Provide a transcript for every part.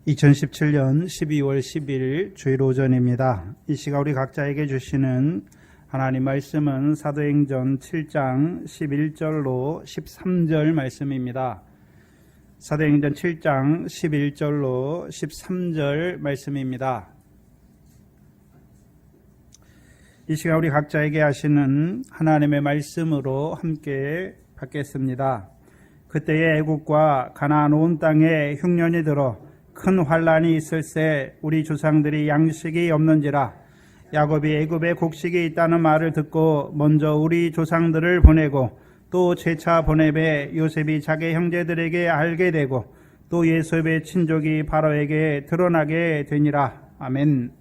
2017년 12월 10일 주일 오전입니다. 이 시간 우리 각자에게 주시는 하나님 말씀은 사도행전 7장 11절로 13절 말씀입니다. 사도행전 7장 11절로 13절 말씀입니다. 이 시간 우리 각자에게 하시는 하나님의 말씀으로 함께 받겠습니다. 그때의 애국과 가나안 온 땅에 흉년이 들어 큰 환란이 있을새 우리 조상들이 양식이 없는지라 야곱이 애굽에 곡식이 있다는 말을 듣고 먼저 우리 조상들을 보내고 또 재차 보내매 요셉이 자기 형제들에게 알게 되고 또 요셉의 친족이 바로에게 드러나게 되니라. 아멘.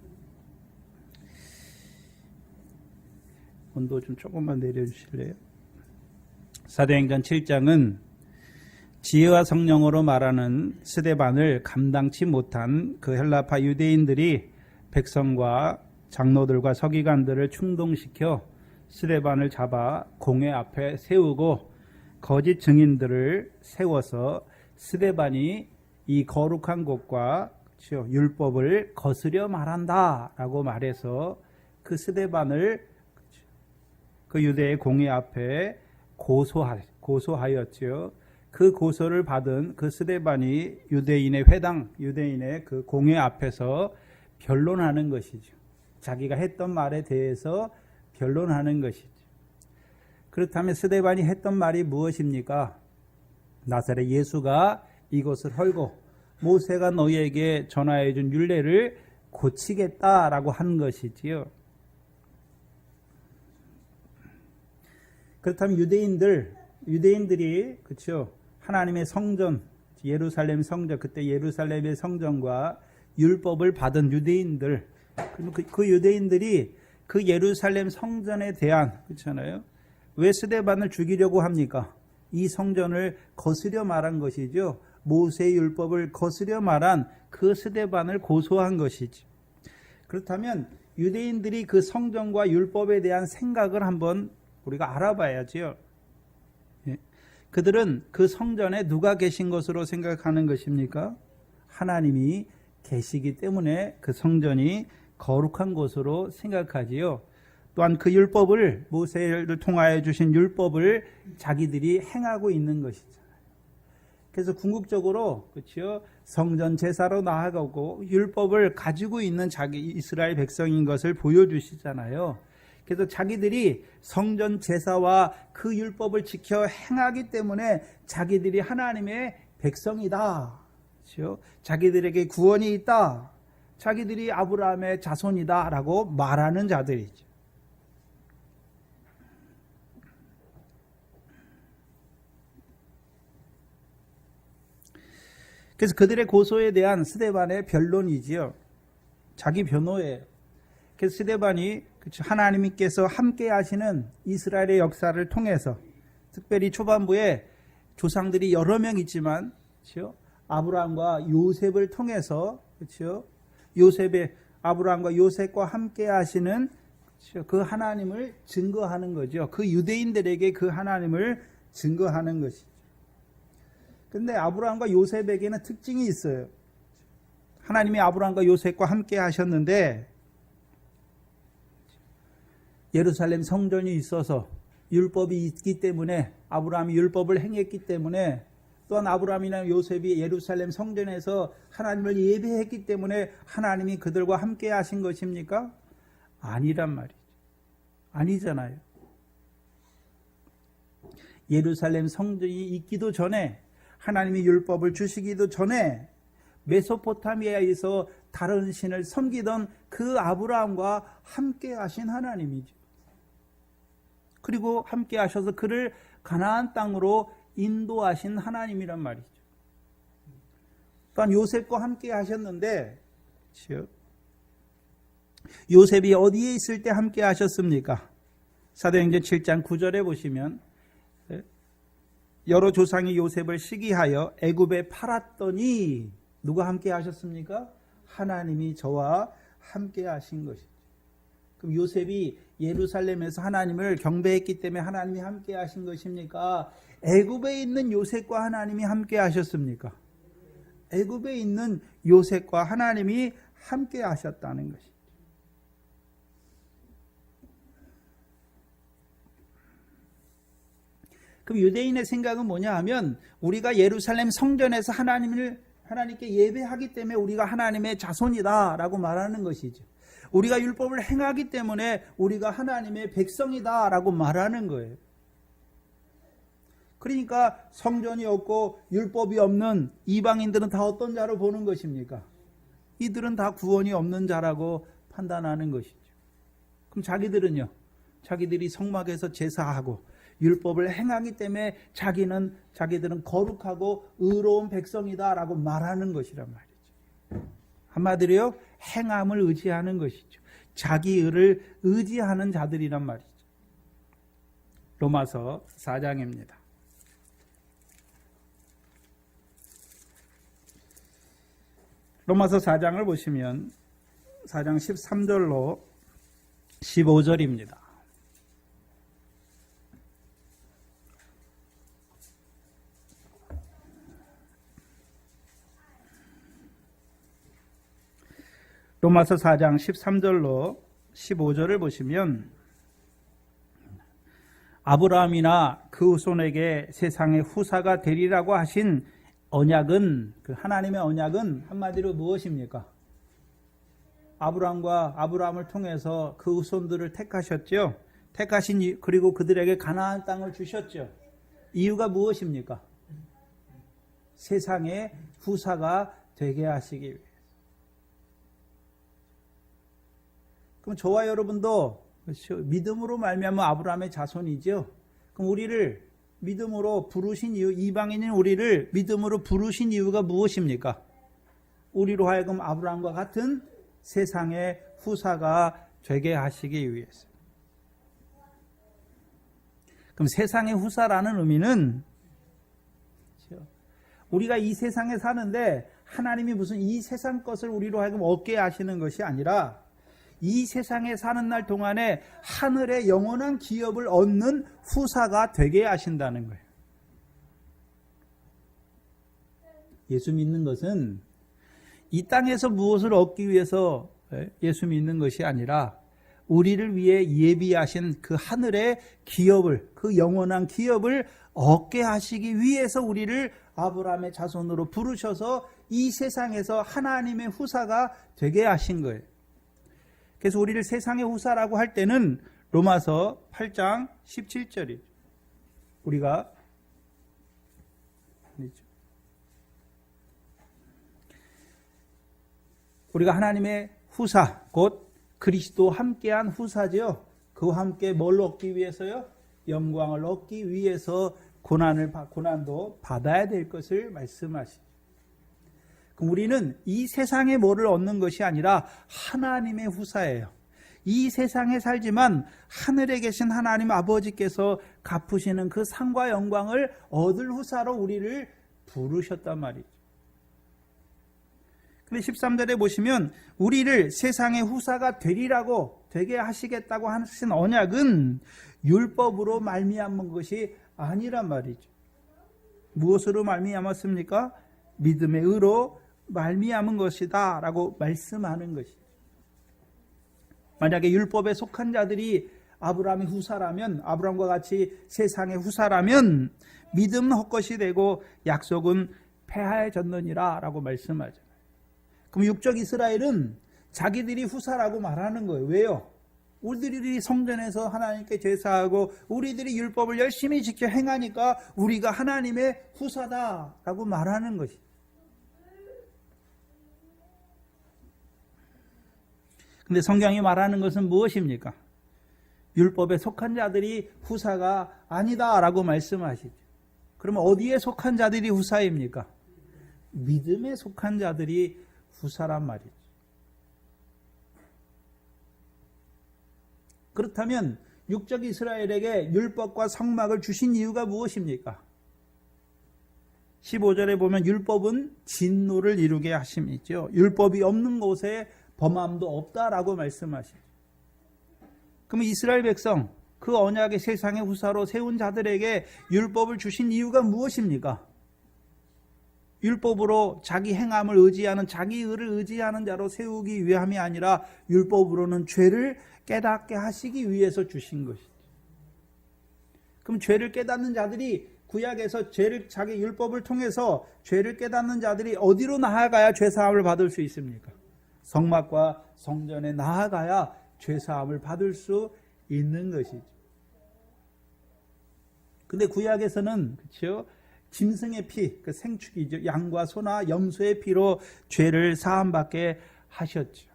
온도 좀 조금만 내려주실래요? 사도행전 7장은 지혜와 성령으로 말하는 스데반을 감당치 못한 그 헬라파 유대인들이 백성과 장로들과 서기관들을 충동시켜 스데반을 잡아 공회 앞에 세우고 거짓 증인들을 세워서 스데반이 이 거룩한 곳과 율법을 거스려 말한다라고 말해서 그 스데반을 그 유대의 공회 앞에 고소하였지요. 그 고소를 받은 그 스데반이 유대인의 회당, 유대인의 그 공회 앞에서 변론하는 것이죠. 자기가 했던 말에 대해서 변론하는 것이죠. 그렇다면 스데반이 했던 말이 무엇입니까? 나사렛 예수가 이것을 헐고 모세가 너희에게 전하여 준 율례를 고치겠다라고 한 것이지요. 그렇다면 유대인들이 그렇죠. 하나님의 성전, 예루살렘 성전, 그때 예루살렘의 성전과 율법을 받은 유대인들, 그 유대인들이 그 예루살렘 성전에 대한, 그렇잖아요. 왜 스데반을 죽이려고 합니까? 이 성전을 거스려 말한 것이죠. 모세의 율법을 거스려 말한 그 스데반을 고소한 것이죠. 그렇다면 유대인들이 그 성전과 율법에 대한 생각을 한번 우리가 알아봐야지요. 그들은 그 성전에 누가 계신 것으로 생각하는 것입니까? 하나님이 계시기 때문에 그 성전이 거룩한 곳으로 생각하지요. 또한 그 율법을, 모세를 통하여 주신 율법을 자기들이 행하고 있는 것이잖아요. 그래서 궁극적으로 그렇죠? 성전 제사로 나아가고 율법을 가지고 있는 자기 이스라엘 백성인 것을 보여주시잖아요. 그래서 자기들이 성전 제사와 그 율법을 지켜 행하기 때문에 자기들이 하나님의 백성이다. 그렇죠? 자기들에게 구원이 있다. 자기들이 아브라함의 자손이다 라고 말하는 자들이죠. 그래서 그들의 고소에 대한 스데반의 변론이지요. 자기 변호예요. 그래서 스데반이 하나님께서 함께 하시는 이스라엘의 역사를 통해서 특별히 초반부에 조상들이 여러 명 있지만 그렇죠? 아브라함과 요셉을 통해서 그렇죠? 아브라함과 요셉과 함께 하시는 그렇죠? 그 하나님을 증거하는 거죠. 그 유대인들에게 그 하나님을 증거하는 것이죠. 그런데 아브라함과 요셉에게는 특징이 있어요. 하나님이 아브라함과 요셉과 함께 하셨는데 예루살렘 성전이 있어서 율법이 있기 때문에 아브라함이 율법을 행했기 때문에 또한 아브라함이나 요셉이 예루살렘 성전에서 하나님을 예배했기 때문에 하나님이 그들과 함께 하신 것입니까? 아니란 말이죠. 아니잖아요. 예루살렘 성전이 있기도 전에 하나님이 율법을 주시기도 전에 메소포타미아에서 다른 신을 섬기던 그 아브라함과 함께 하신 하나님이죠. 그리고 함께 하셔서 그를 가나안 땅으로 인도하신 하나님이란 말이죠. 또한 요셉과 함께 하셨는데 요셉이 어디에 있을 때 함께 하셨습니까? 사도행전 7장 9절에 보시면 여러 조상이 요셉을 시기하여 애굽에 팔았더니 누가 함께 하셨습니까? 하나님이 저와 함께 하신 것이죠. 그럼 요셉이 예루살렘에서 하나님을 경배했기 때문에 하나님이 함께 하신 것입니까? 애굽에 있는 요셉과 하나님이 함께 하셨습니까? 애굽에 있는 요셉과 하나님이 함께 하셨다는 것이죠. 그럼 유대인의 생각은 뭐냐 하면 우리가 예루살렘 성전에서 하나님께 예배하기 때문에 우리가 하나님의 자손이다라고 말하는 것이죠. 우리가 율법을 행하기 때문에 우리가 하나님의 백성이다라고 말하는 거예요. 그러니까 성전이 없고 율법이 없는 이방인들은 다 어떤 자로 보는 것입니까? 이들은 다 구원이 없는 자라고 판단하는 것이죠. 그럼 자기들은요? 자기들이 성막에서 제사하고 율법을 행하기 때문에 자기들은 거룩하고 의로운 백성이다라고 말하는 것이란 말이죠. 한마디로요, 행함을 의지하는 것이죠. 자기 의를 의지하는 자들이란 말이죠. 로마서 4장입니다. 로마서 4장을 보시면 4장 13절로 15절입니다. 로마서 4장 13절로 15절을 보시면 아브라함이나 그 후손에게 세상의 후사가 되리라고 하신 언약은, 그 하나님의 언약은 한마디로 무엇입니까? 아브라함을 통해서 그 후손들을 택하셨죠. 그리고 그들에게 가나안 땅을 주셨죠. 이유가 무엇입니까? 세상의 후사가 되게 하시기 위해. 그럼 저와 여러분도 그렇죠? 믿음으로 말미암아 아브라함의 자손이죠. 그럼 우리를 믿음으로 부르신 이유, 이방인인 우리를 믿음으로 부르신 이유가 무엇입니까? 우리로 하여금 아브라함과 같은 세상의 후사가 되게 하시기 위해서. 그럼 세상의 후사라는 의미는 그렇죠? 우리가 이 세상에 사는데 하나님이 무슨 이 세상 것을 우리로 하여금 얻게 하시는 것이 아니라 이 세상에 사는 날 동안에 하늘의 영원한 기업을 얻는 후사가 되게 하신다는 거예요. 예수 믿는 것은 이 땅에서 무엇을 얻기 위해서 예수 믿는 것이 아니라 우리를 위해 예비하신 그 하늘의 기업을, 그 영원한 기업을 얻게 하시기 위해서 우리를 아브라함의 자손으로 부르셔서 이 세상에서 하나님의 후사가 되게 하신 거예요. 그래서 우리를 세상의 후사라고 할 때는 로마서 8장 17절이죠. 우리가 하나님의 후사, 곧 그리스도 함께한 후사죠. 그와 함께 뭘 얻기 위해서요? 영광을 얻기 위해서 고난도 받아야 될 것을 말씀하시죠. 그럼 우리는 이 세상에 뭐를 얻는 것이 아니라 하나님의 후사예요. 이 세상에 살지만 하늘에 계신 하나님 아버지께서 갚으시는 그 상과 영광을 얻을 후사로 우리를 부르셨단 말이죠. 근데 13절에 보시면 우리를 세상의 후사가 되게 하시겠다고 하신 언약은 율법으로 말미암은 것이 아니란 말이죠. 무엇으로 말미암았습니까? 믿음의 의로 말미암은 것이다 라고 말씀하는 것이죠. 만약에 율법에 속한 자들이 아브라함의 후사라면, 아브라함과 같이 세상의 후사라면 믿음은 헛것이 되고 약속은 폐하여졌느니라 라고 말씀하잖아요. 그럼 육적 이스라엘은 자기들이 후사라고 말하는 거예요. 왜요? 우리들이 성전에서 하나님께 제사하고 우리들이 율법을 열심히 지켜 행하니까 우리가 하나님의 후사다라고 말하는 것이죠. 근데 성경이 말하는 것은 무엇입니까? 율법에 속한 자들이 후사가 아니다라고 말씀하시죠. 그러면 어디에 속한 자들이 후사입니까? 믿음에 속한 자들이 후사란 말이죠. 그렇다면 육적 이스라엘에게 율법과 성막을 주신 이유가 무엇입니까? 15절에 보면 율법은 진노를 이루게 하심이죠. 율법이 없는 곳에 범함도 없다라고 말씀하시죠. 그럼 이스라엘 백성, 그 언약의 세상의 후사로 세운 자들에게 율법을 주신 이유가 무엇입니까? 율법으로 자기 행함을 의지하는, 자기 의를 의지하는 자로 세우기 위함이 아니라 율법으로는 죄를 깨닫게 하시기 위해서 주신 것이죠. 그럼 죄를 깨닫는 자들이, 구약에서 죄를, 자기 율법을 통해서 죄를 깨닫는 자들이 어디로 나아가야 죄사함을 받을 수 있습니까? 성막과 성전에 나아가야 죄사함을 받을 수 있는 것이죠. 근데 구약에서는, 그렇죠? 짐승의 피, 그 생축이죠. 양과 소나 염소의 피로 죄를 사함받게 하셨죠.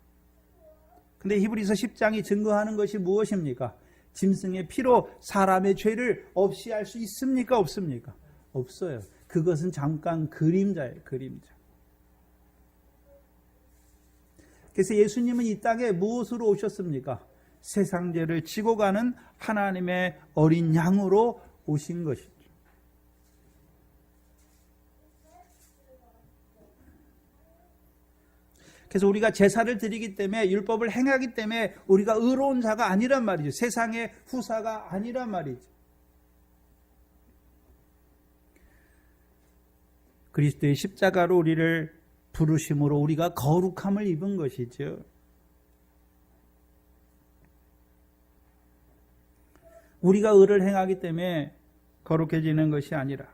근데 히브리서 10장이 증거하는 것이 무엇입니까? 짐승의 피로 사람의 죄를 없이 할 수 있습니까? 없습니까? 없어요. 그것은 잠깐 그림자예요. 그림자. 그래서 예수님은 이 땅에 무엇으로 오셨습니까? 세상 죄를 지고 가는 하나님의 어린 양으로 오신 것이죠. 그래서 우리가 제사를 드리기 때문에, 율법을 행하기 때문에 우리가 의로운 자가 아니란 말이죠. 세상의 후사가 아니란 말이죠. 그리스도의 십자가로 우리를 부르심으로 우리가 거룩함을 입은 것이죠. 우리가 의를 행하기 때문에 거룩해지는 것이 아니라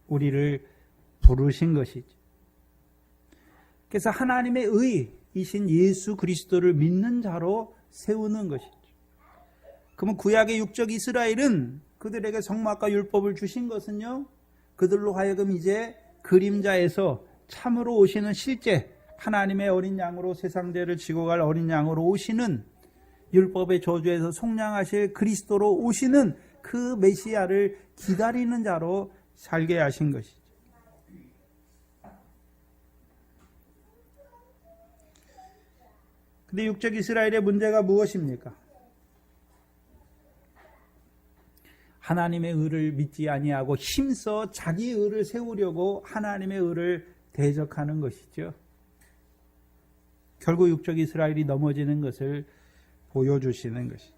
우리를 부르신 것이죠. 그래서 하나님의 의이신 예수 그리스도를 믿는 자로 세우는 것이죠. 그러면 구약의 육적 이스라엘은 그들에게 성막과 율법을 주신 것은요, 그들로 하여금 이제 그림자에서 참으로 오시는 실제 하나님의 어린 양으로, 세상 죄를 지고 갈 어린 양으로 오시는, 율법의 저주에서 속량하실 그리스도로 오시는 그 메시아를 기다리는 자로 살게 하신 것이죠. 근데 육적 이스라엘의 문제가 무엇입니까? 하나님의 의를 믿지 아니하고 힘써 자기 의를 세우려고 하나님의 의를 대적하는 것이죠. 결국 육적 이스라엘이 넘어지는 것을 보여주시는 것이죠.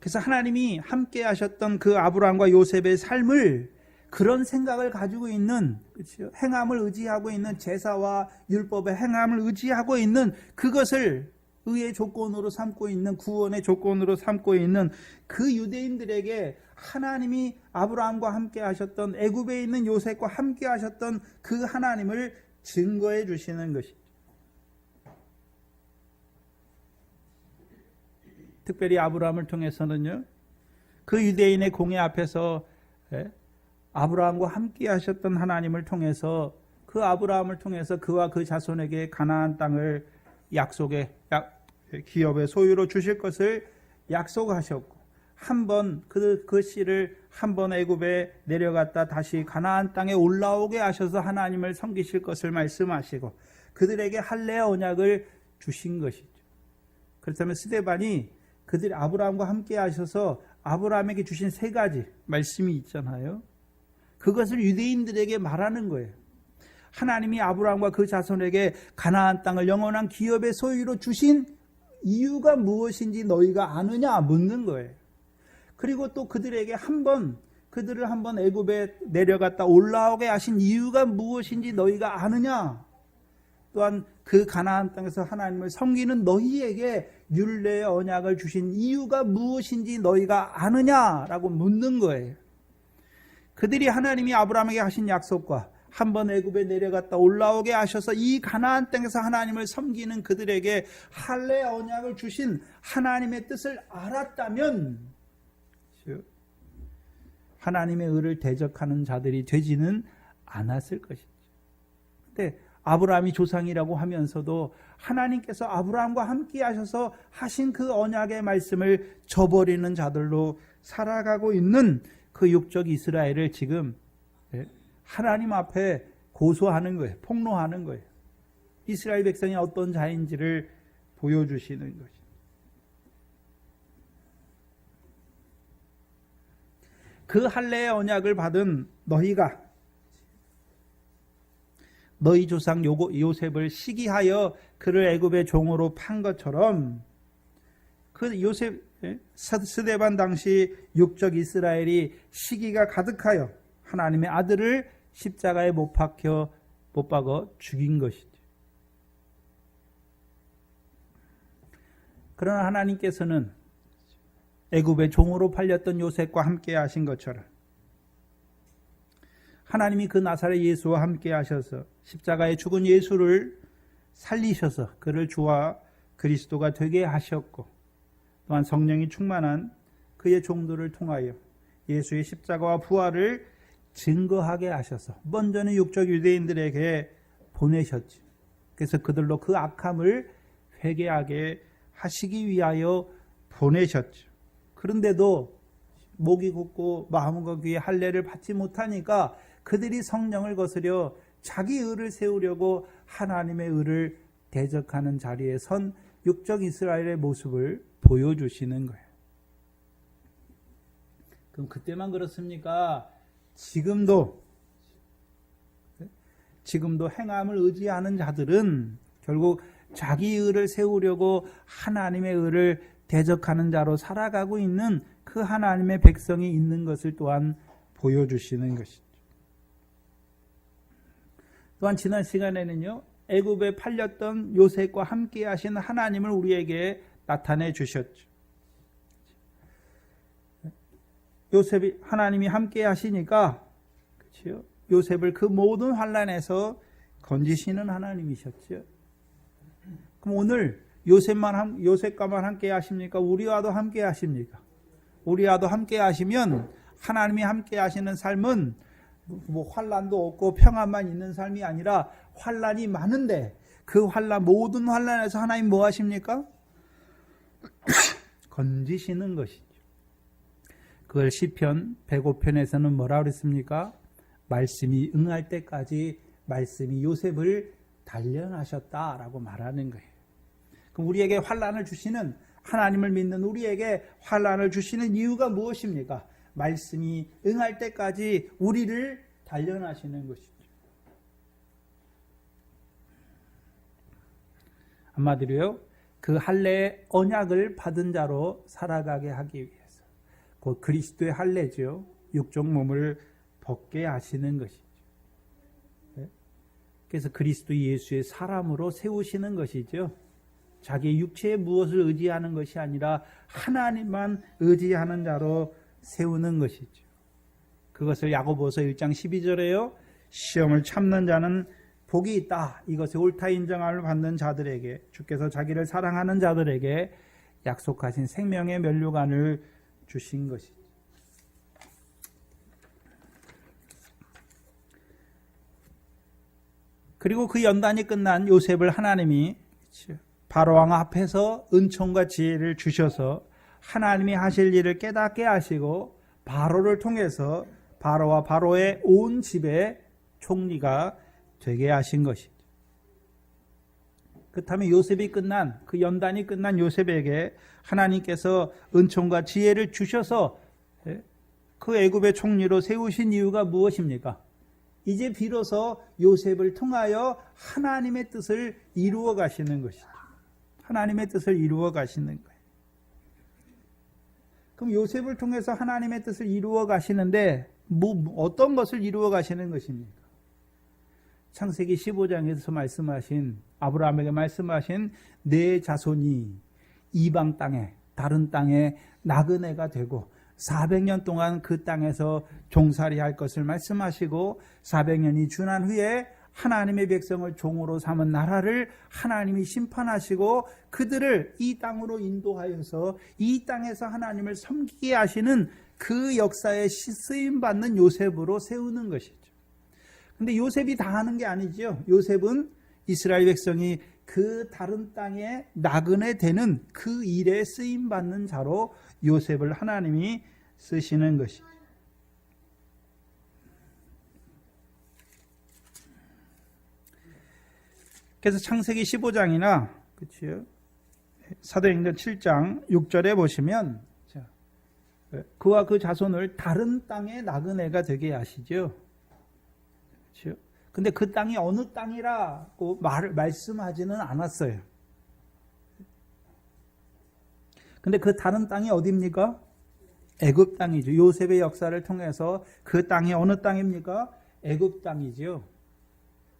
그래서 하나님이 함께 하셨던 그 아브라함과 요셉의 삶을, 그런 생각을 가지고 있는, 그렇죠? 행함을 의지하고 있는, 제사와 율법의 행함을 의지하고 있는, 그것을 의의 조건으로 삼고 있는, 구원의 조건으로 삼고 있는 그 유대인들에게 하나님이 아브라함과 함께 하셨던, 애굽에 있는 요셉과 함께 하셨던 그 하나님을 증거해 주시는 것이죠. 특별히 아브라함을 통해서는요, 그 유대인의 공회 앞에서 아브라함과 함께 하셨던 하나님을 통해서, 그 아브라함을 통해서 그와 그 자손에게 가나안 땅을 약속의 기업의 소유로 주실 것을 약속하셨고, 한번 그 씨를 한번 애굽에 내려갔다 다시 가나안 땅에 올라오게 하셔서 하나님을 섬기실 것을 말씀하시고 그들에게 할례 언약을 주신 것이죠. 그렇다면 스데반이 그들이 아브라함과 함께 하셔서 아브라함에게 주신 세 가지 말씀이 있잖아요. 그것을 유대인들에게 말하는 거예요. 하나님이 아브라함과 그 자손에게 가나안 땅을 영원한 기업의 소유로 주신 이유가 무엇인지 너희가 아느냐 묻는 거예요. 그리고 또 그들에게 그들을 한번 애굽에 내려갔다 올라오게 하신 이유가 무엇인지 너희가 아느냐. 또한 그 가나안 땅에서 하나님을 섬기는 너희에게 율례의 언약을 주신 이유가 무엇인지 너희가 아느냐라고 묻는 거예요. 그들이 하나님이 아브라함에게 하신 약속과 한번 애굽에 내려갔다 올라오게 하셔서 이 가나안 땅에서 하나님을 섬기는 그들에게 할례 언약을 주신 하나님의 뜻을 알았다면 하나님의 의를 대적하는 자들이 되지는 않았을 것이죠. 근데 아브라함이 조상이라고 하면서도 하나님께서 아브라함과 함께 하셔서 하신 그 언약의 말씀을 저버리는 자들로 살아가고 있는 그 육적 이스라엘을 지금 하나님 앞에 고소하는 거예요. 폭로하는 거예요. 이스라엘 백성이 어떤 자인지를 보여주시는 것이죠. 그 할례의 언약을 받은 너희가 너희 조상 요셉을 시기하여 그를 애굽의 종으로 판 것처럼 그 요셉 스데반 당시 육적 이스라엘이 시기가 가득하여 하나님의 아들을 십자가에 못 박아 죽인 것이죠. 그러나 하나님께서는 애굽의 종으로 팔렸던 요셉과 함께 하신 것처럼 하나님이 그 나사렛 예수와 함께 하셔서 십자가에 죽은 예수를 살리셔서 그를 주와 그리스도가 되게 하셨고, 또한 성령이 충만한 그의 종들을 통하여 예수의 십자가와 부활을 증거하게 하셔서 먼저는 육적 유대인들에게 보내셨지. 그래서 그들로 그 악함을 회개하게 하시기 위하여 보내셨죠. 그런데도 목이 굳고 마음과 귀에 할례를 받지 못하니까 그들이 성령을 거스려 자기 의를 세우려고 하나님의 의를 대적하는 자리에 선 육적 이스라엘의 모습을 보여주시는 거예요. 그럼 그때만 그렇습니까? 지금도 행함을 의지하는 자들은 결국 자기 의를 세우려고 하나님의 의를 대적하는 자로 살아가고 있는 그 하나님의 백성이 있는 것을 또한 보여주시는 것이죠. 또한 지난 시간에는요, 애굽에 팔렸던 요셉과 함께 하신 하나님을 우리에게 나타내 주셨죠. 요셉이 하나님이 함께 하시니까, 그렇죠? 요셉을 그 모든 환난에서 건지시는 하나님이셨죠. 그럼 오늘 요셉과만 함께 하십니까? 우리와도 함께 하십니까? 우리와도 함께 하시면 하나님이 함께 하시는 삶은 환난도 없고 평안만 있는 삶이 아니라 환난이 많은데 그 모든 환난에서 하나님 뭐 하십니까? 건지시는 것이죠. 그걸 시편 105편에서는 뭐라 그랬습니까? 말씀이 응할 때까지 말씀이 요셉을 단련하셨다라고 말하는 거예요. 그럼 우리에게 환난을 주시는, 하나님을 믿는 우리에게 환난을 주시는 이유가 무엇입니까? 말씀이 응할 때까지 우리를 단련하시는 것이죠. 한마디로요, 그 할례의 언약을 받은 자로 살아가게 하기 위해서 곧 그리스도의 할례죠. 육적 몸을 벗게 하시는 것이죠. 그래서 그리스도 예수의 사람으로 세우시는 것이죠. 자기 육체에 무엇을 의지하는 것이 아니라 하나님만 의지하는 자로 세우는 것이죠. 그것을 야고보서 1장 12절에요. 시험을 참는 자는 복이 있다. 이것이 옳다 인정함을 받는 자들에게, 주께서 자기를 사랑하는 자들에게 약속하신 생명의 면류관을 주신 것이죠. 그리고 그 연단이 끝난 요셉을 하나님이 바로왕 앞에서 은총과 지혜를 주셔서 하나님이 하실 일을 깨닫게 하시고 바로를 통해서 바로와 바로의 온 집의 총리가 되게 하신 것이죠. 그렇다면 그 연단이 끝난 요셉에게 하나님께서 은총과 지혜를 주셔서 그 애굽의 총리로 세우신 이유가 무엇입니까? 이제 비로소 요셉을 통하여 하나님의 뜻을 이루어 가시는 것이죠. 하나님의 뜻을 이루어 가시는 거예요. 그럼 요셉을 통해서 하나님의 뜻을 이루어 가시는데 어떤 것을 이루어 가시는 것입니까? 창세기 15장에서 말씀하신, 아브라함에게 말씀하신 내 자손이 이방 땅에, 다른 땅에 나그네가 되고 400년 동안 그 땅에서 종살이할 것을 말씀하시고 400년이 지난 후에 하나님의 백성을 종으로 삼은 나라를 하나님이 심판하시고 그들을 이 땅으로 인도하여서 이 땅에서 하나님을 섬기게 하시는 그 역사에 쓰임받는 요셉으로 세우는 것이죠. 근데 요셉이 다 하는 게 아니죠. 요셉은 이스라엘 백성이 그 다른 땅에 나그네 되는 그 일에 쓰임받는 자로 요셉을 하나님이 쓰시는 것이죠. 그래서 창세기 15장이나 그렇죠? 사도행전 7장 6절에 보시면 그와 그 자손을 다른 땅에 나그네가 되게 하시죠. 그렇죠? 근데 그 땅이 어느 땅이라고 말씀하지는 않았어요. 근데 그 다른 땅이 어디입니까? 애굽 땅이죠. 요셉의 역사를 통해서 그 땅이 어느 땅입니까? 애굽 땅이죠.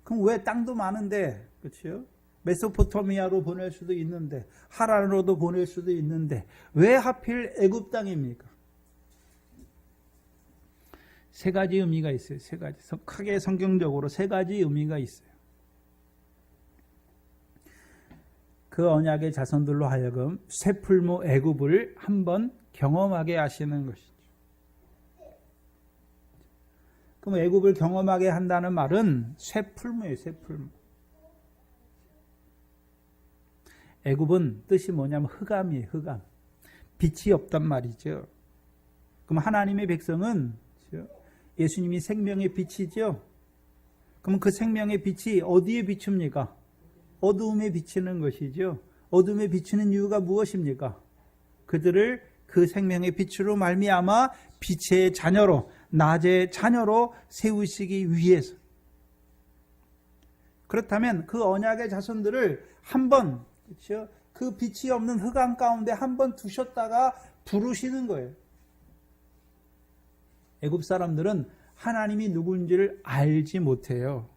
그럼 왜 땅도 많은데, 그렇죠? 메소포타미아로 보낼 수도 있는데, 하란으로도 보낼 수도 있는데, 왜 하필 애굽 땅입니까? 세 가지 의미가 있어요. 세 가지. 크게 성경적으로 세 가지 의미가 있어요. 그 언약의 자손들로 하여금 쇠풀무 애굽을 한번 경험하게 하시는 것이죠. 그럼 애굽을 경험하게 한다는 말은 쇠풀무예요. 쇠풀무. 애굽은 뜻이 뭐냐면 흑암이에요. 흑암. 빛이 없단 말이죠. 그럼 하나님의 백성은 예수님이 생명의 빛이죠. 그럼 그 생명의 빛이 어디에 비춥니까? 어두움에 비치는 것이죠. 어둠에 비추는 이유가 무엇입니까? 그들을 그 생명의 빛으로 말미암아 빛의 자녀로, 낮의 자녀로 세우시기 위해서. 그렇다면 그 언약의 자손들을 한번, 그렇죠? 그 빛이 없는 흑암 가운데 한번 두셨다가 부르시는 거예요. 애굽 사람들은 하나님이 누군지를 알지 못해요.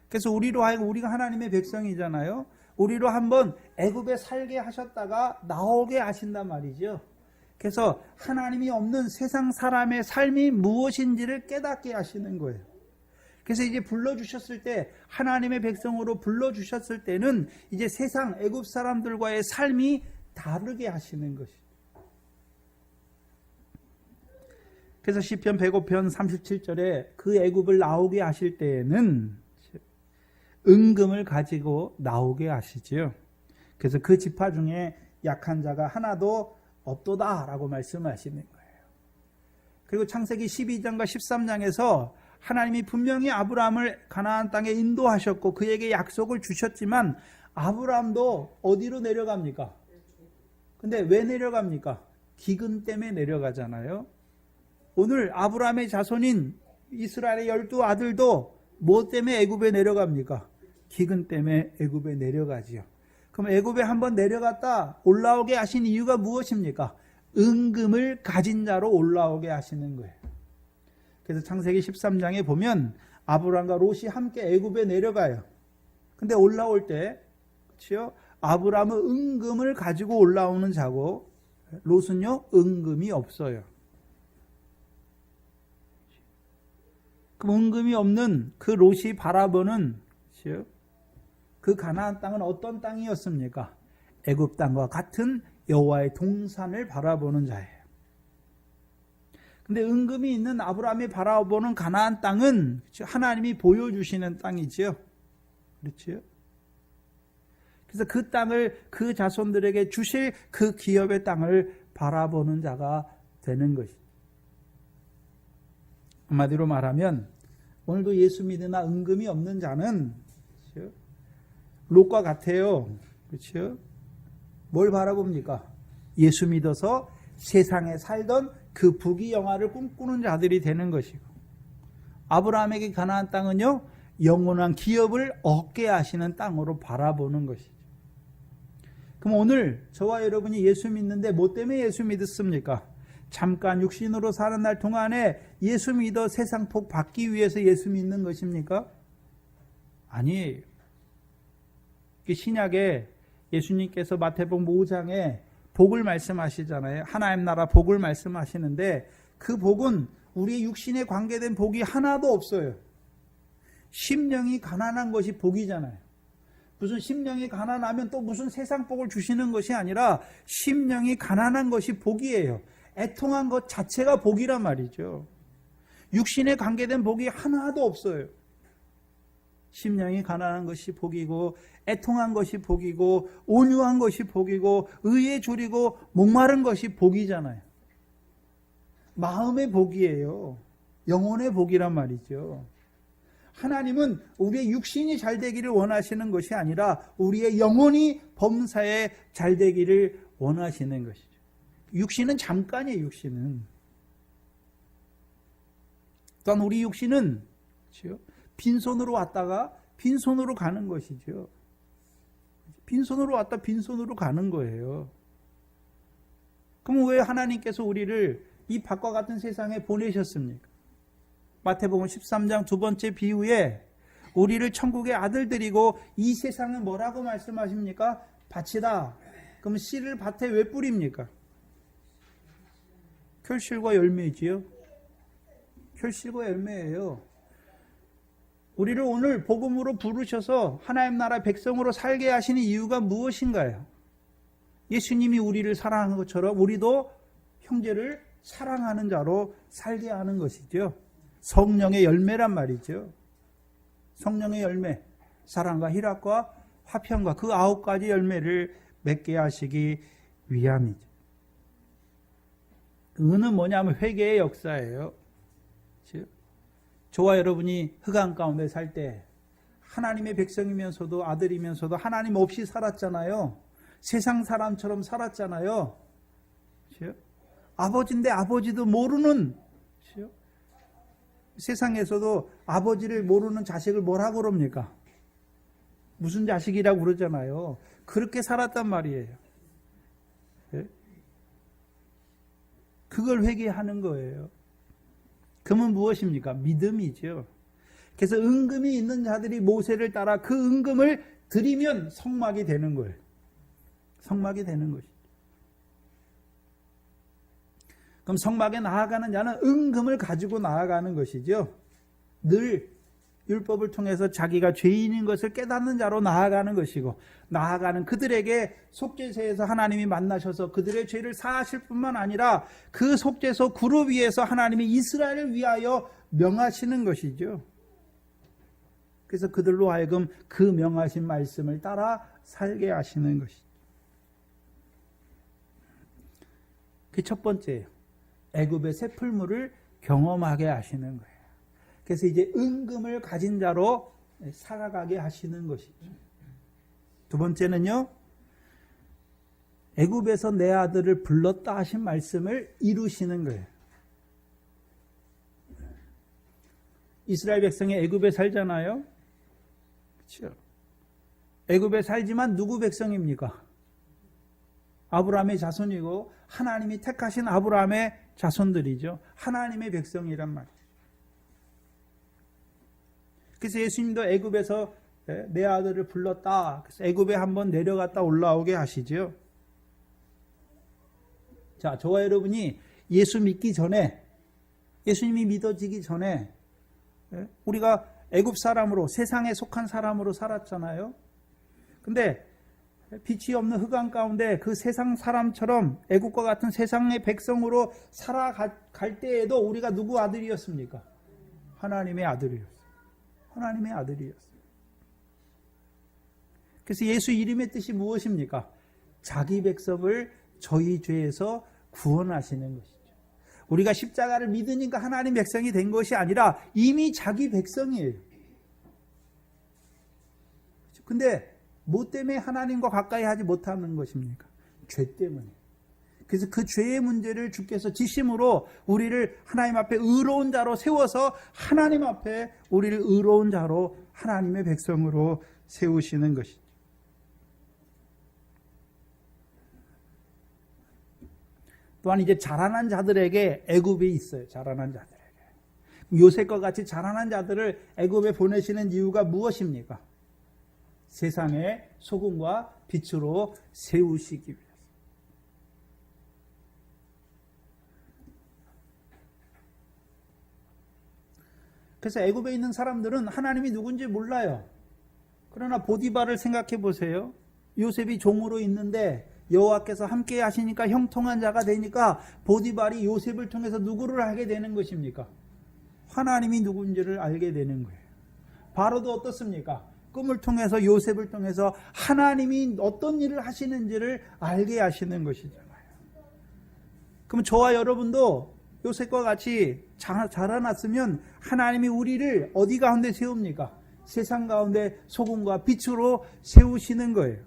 그래서 우리로 하여금 우리가 하나님의 백성이잖아요. 우리로 한번 애굽에 살게 하셨다가 나오게 하신단 말이죠. 그래서 하나님이 없는 세상 사람의 삶이 무엇인지를 깨닫게 하시는 거예요. 그래서 이제 불러주셨을 때, 하나님의 백성으로 불러주셨을 때는 이제 세상 애굽 사람들과의 삶이 다르게 하시는 것이죠. 그래서 시편 105편 37절에 그 애굽을 나오게 하실 때에는 은금을 가지고 나오게 하시지요. 그래서 그 지파 중에 약한 자가 하나도 없도다라고 말씀하시는 거예요. 그리고 창세기 12장과 13장에서 하나님이 분명히 아브라함을 가나안 땅에 인도하셨고 그에게 약속을 주셨지만 아브라함도 어디로 내려갑니까? 근데 왜 내려갑니까? 기근 때문에 내려가잖아요. 오늘 아브라함의 자손인 이스라엘의 12아들도 뭐 때문에 애굽에 내려갑니까? 기근 때문에 애굽에 내려가지요. 그럼 애굽에 한번 내려갔다 올라오게 하신 이유가 무엇입니까? 은금을 가진 자로 올라오게 하시는 거예요. 그래서 창세기 13장에 보면 아브라함과 롯이 함께 애굽에 내려가요. 근데 올라올 때, 그렇죠? 아브라함은 은금을 가지고 올라오는 자고 롯은요 은금이 없어요. 그럼 은금이 없는 그 롯이 바라보는, 그렇죠? 그 가나안 땅은 어떤 땅이었습니까? 애굽 땅과 같은 여호와의 동산을 바라보는 자예요. 근데 은금이 있는 아브라함이 바라보는 가나안 땅은 하나님이 보여주시는 땅이지요. 그렇죠? 그래서 그 땅을 그 자손들에게 주실 그 기업의 땅을 바라보는 자가 되는 것이죠. 한마디로 말하면 오늘도 예수 믿으나 은금이 없는 자는, 그렇죠? 롯과 같아요. 그렇죠? 뭘 바라봅니까? 예수 믿어서 세상에 살던 그 부귀영화를 꿈꾸는 자들이 되는 것이고, 아브라함에게 가나안 땅은요 영원한 기업을 얻게 하시는 땅으로 바라보는 것이죠. 그럼 오늘 저와 여러분이 예수 믿는데 뭐 때문에 예수 믿었습니까? 잠깐 육신으로 사는 날 동안에 예수 믿어 세상 복 받기 위해서 예수 믿는 것입니까? 아니에요. 신약에 예수님께서 마태복음 5장에 복을 말씀하시잖아요. 하나님 나라 복을 말씀하시는데 그 복은 우리의 육신에 관계된 복이 하나도 없어요. 심령이 가난한 것이 복이잖아요. 무슨 심령이 가난하면 또 무슨 세상 복을 주시는 것이 아니라 심령이 가난한 것이 복이에요. 애통한 것 자체가 복이란 말이죠. 육신에 관계된 복이 하나도 없어요. 심령이 가난한 것이 복이고, 애통한 것이 복이고, 온유한 것이 복이고, 의에 줄이고 목마른 것이 복이잖아요. 마음의 복이에요. 영혼의 복이란 말이죠. 하나님은 우리의 육신이 잘 되기를 원하시는 것이 아니라 우리의 영혼이 범사에 잘 되기를 원하시는 것이죠. 육신은 잠깐이에요. 육신은. 또한 우리 육신은, 그렇죠? 빈손으로 왔다가 빈손으로 가는 것이죠. 빈손으로 왔다 빈손으로 가는 거예요. 그럼 왜 하나님께서 우리를 이 밖과 같은 세상에 보내셨습니까? 마태복음 13장 두 번째 비유에 우리를 천국의 아들들이고 이 세상은 뭐라고 말씀하십니까? 밭이다. 그럼 씨를 밭에 왜 뿌립니까? 결실과 열매지요. 결실과 열매예요. 우리를 오늘 복음으로 부르셔서 하나님 나라 백성으로 살게 하시는 이유가 무엇인가요? 예수님이 우리를 사랑한 것처럼 우리도 형제를 사랑하는 자로 살게 하는 것이죠. 성령의 열매란 말이죠. 성령의 열매, 사랑과 희락과 화평과 그 9가지 열매를 맺게 하시기 위함이죠. 은은 뭐냐면 회개의 역사예요. 저와 여러분이 흑암 가운데 살 때 하나님의 백성이면서도 아들이면서도 하나님 없이 살았잖아요. 세상 사람처럼 살았잖아요. 아버지인데 아버지도 모르는, 세상에서도 아버지를 모르는 자식을 뭐라고 그럽니까? 무슨 자식이라고 그러잖아요. 그렇게 살았단 말이에요. 그걸 회개하는 거예요. 그러면 무엇입니까? 믿음이죠. 그래서 은금이 있는 자들이 모세를 따라 그 은금을 드리면 성막이 되는 거예요. 성막이 되는 것이죠. 그럼 성막에 나아가는 자는 은금을 가지고 나아가는 것이죠. 늘 율법을 통해서 자기가 죄인인 것을 깨닫는 자로 나아가는 것이고, 나아가는 그들에게 속죄소에서 하나님이 만나셔서 그들의 죄를 사하실 뿐만 아니라 그 속죄소 그룹 위에서 하나님이 이스라엘을 위하여 명하시는 것이죠. 그래서 그들로 하여금 그 명하신 말씀을 따라 살게 하시는 것이죠. 그 첫 번째예요. 애굽의 새 풀물을 경험하게 하시는 거예요. 그래서 이제 은금을 가진 자로 살아가게 하시는 것이죠. 두 번째는요, 애굽에서 내 아들을 불렀다 하신 말씀을 이루시는 거예요. 이스라엘 백성이 애굽에 살잖아요. 그렇죠? 애굽에 살지만 누구 백성입니까? 아브라함의 자손이고 하나님이 택하신 아브라함의 자손들이죠. 하나님의 백성이란 말이에요. 그래서 예수님도 애굽에서 내 아들을 불렀다. 그래서 애굽에 한번 내려갔다 올라오게 하시죠. 자, 저와 여러분이 예수 믿기 전에, 예수님이 믿어지기 전에 우리가 애굽 사람으로, 세상에 속한 사람으로 살았잖아요. 근데 빛이 없는 흑암 가운데 그 세상 사람처럼 애국과 같은 세상의 백성으로 살아갈 때에도 우리가 누구 아들이었습니까? 하나님의 아들이었어요. 하나님의 아들이었어요. 그래서 예수 이름의 뜻이 무엇입니까? 자기 백성을 저희 죄에서 구원하시는 것이죠. 우리가 십자가를 믿으니까 하나님 백성이 된 것이 아니라 이미 자기 백성이에요. 근데 뭐 때문에 하나님과 가까이 하지 못하는 것입니까? 죄 때문에. 그래서 그 죄의 문제를 주께서 지심으로 우리를 하나님 앞에 의로운 자로 세워서 하나님 앞에 우리를 의로운 자로 하나님의 백성으로 세우시는 것이죠. 또한 이제 자라난 자들에게 애굽이 있어요. 자라난 자들에게. 요셉과 같이 자라난 자들을 애굽에 보내시는 이유가 무엇입니까? 세상의 소금과 빛으로 세우시기 위해서. 그래서 애굽에 있는 사람들은 하나님이 누군지 몰라요. 그러나 보디발을 생각해 보세요. 요셉이 종으로 있는데 여호와께서 함께 하시니까 형통한 자가 되니까 보디발이 요셉을 통해서 누구를 알게 되는 것입니까? 하나님이 누군지를 알게 되는 거예요. 바로도 어떻습니까? 꿈을 통해서, 요셉을 통해서 하나님이 어떤 일을 하시는지를 알게 하시는 것이잖아요. 그럼 저와 여러분도 요셉과 같이 자라났으면 하나님이 우리를 어디 가운데 세웁니까? 세상 가운데 소금과 빛으로 세우시는 거예요.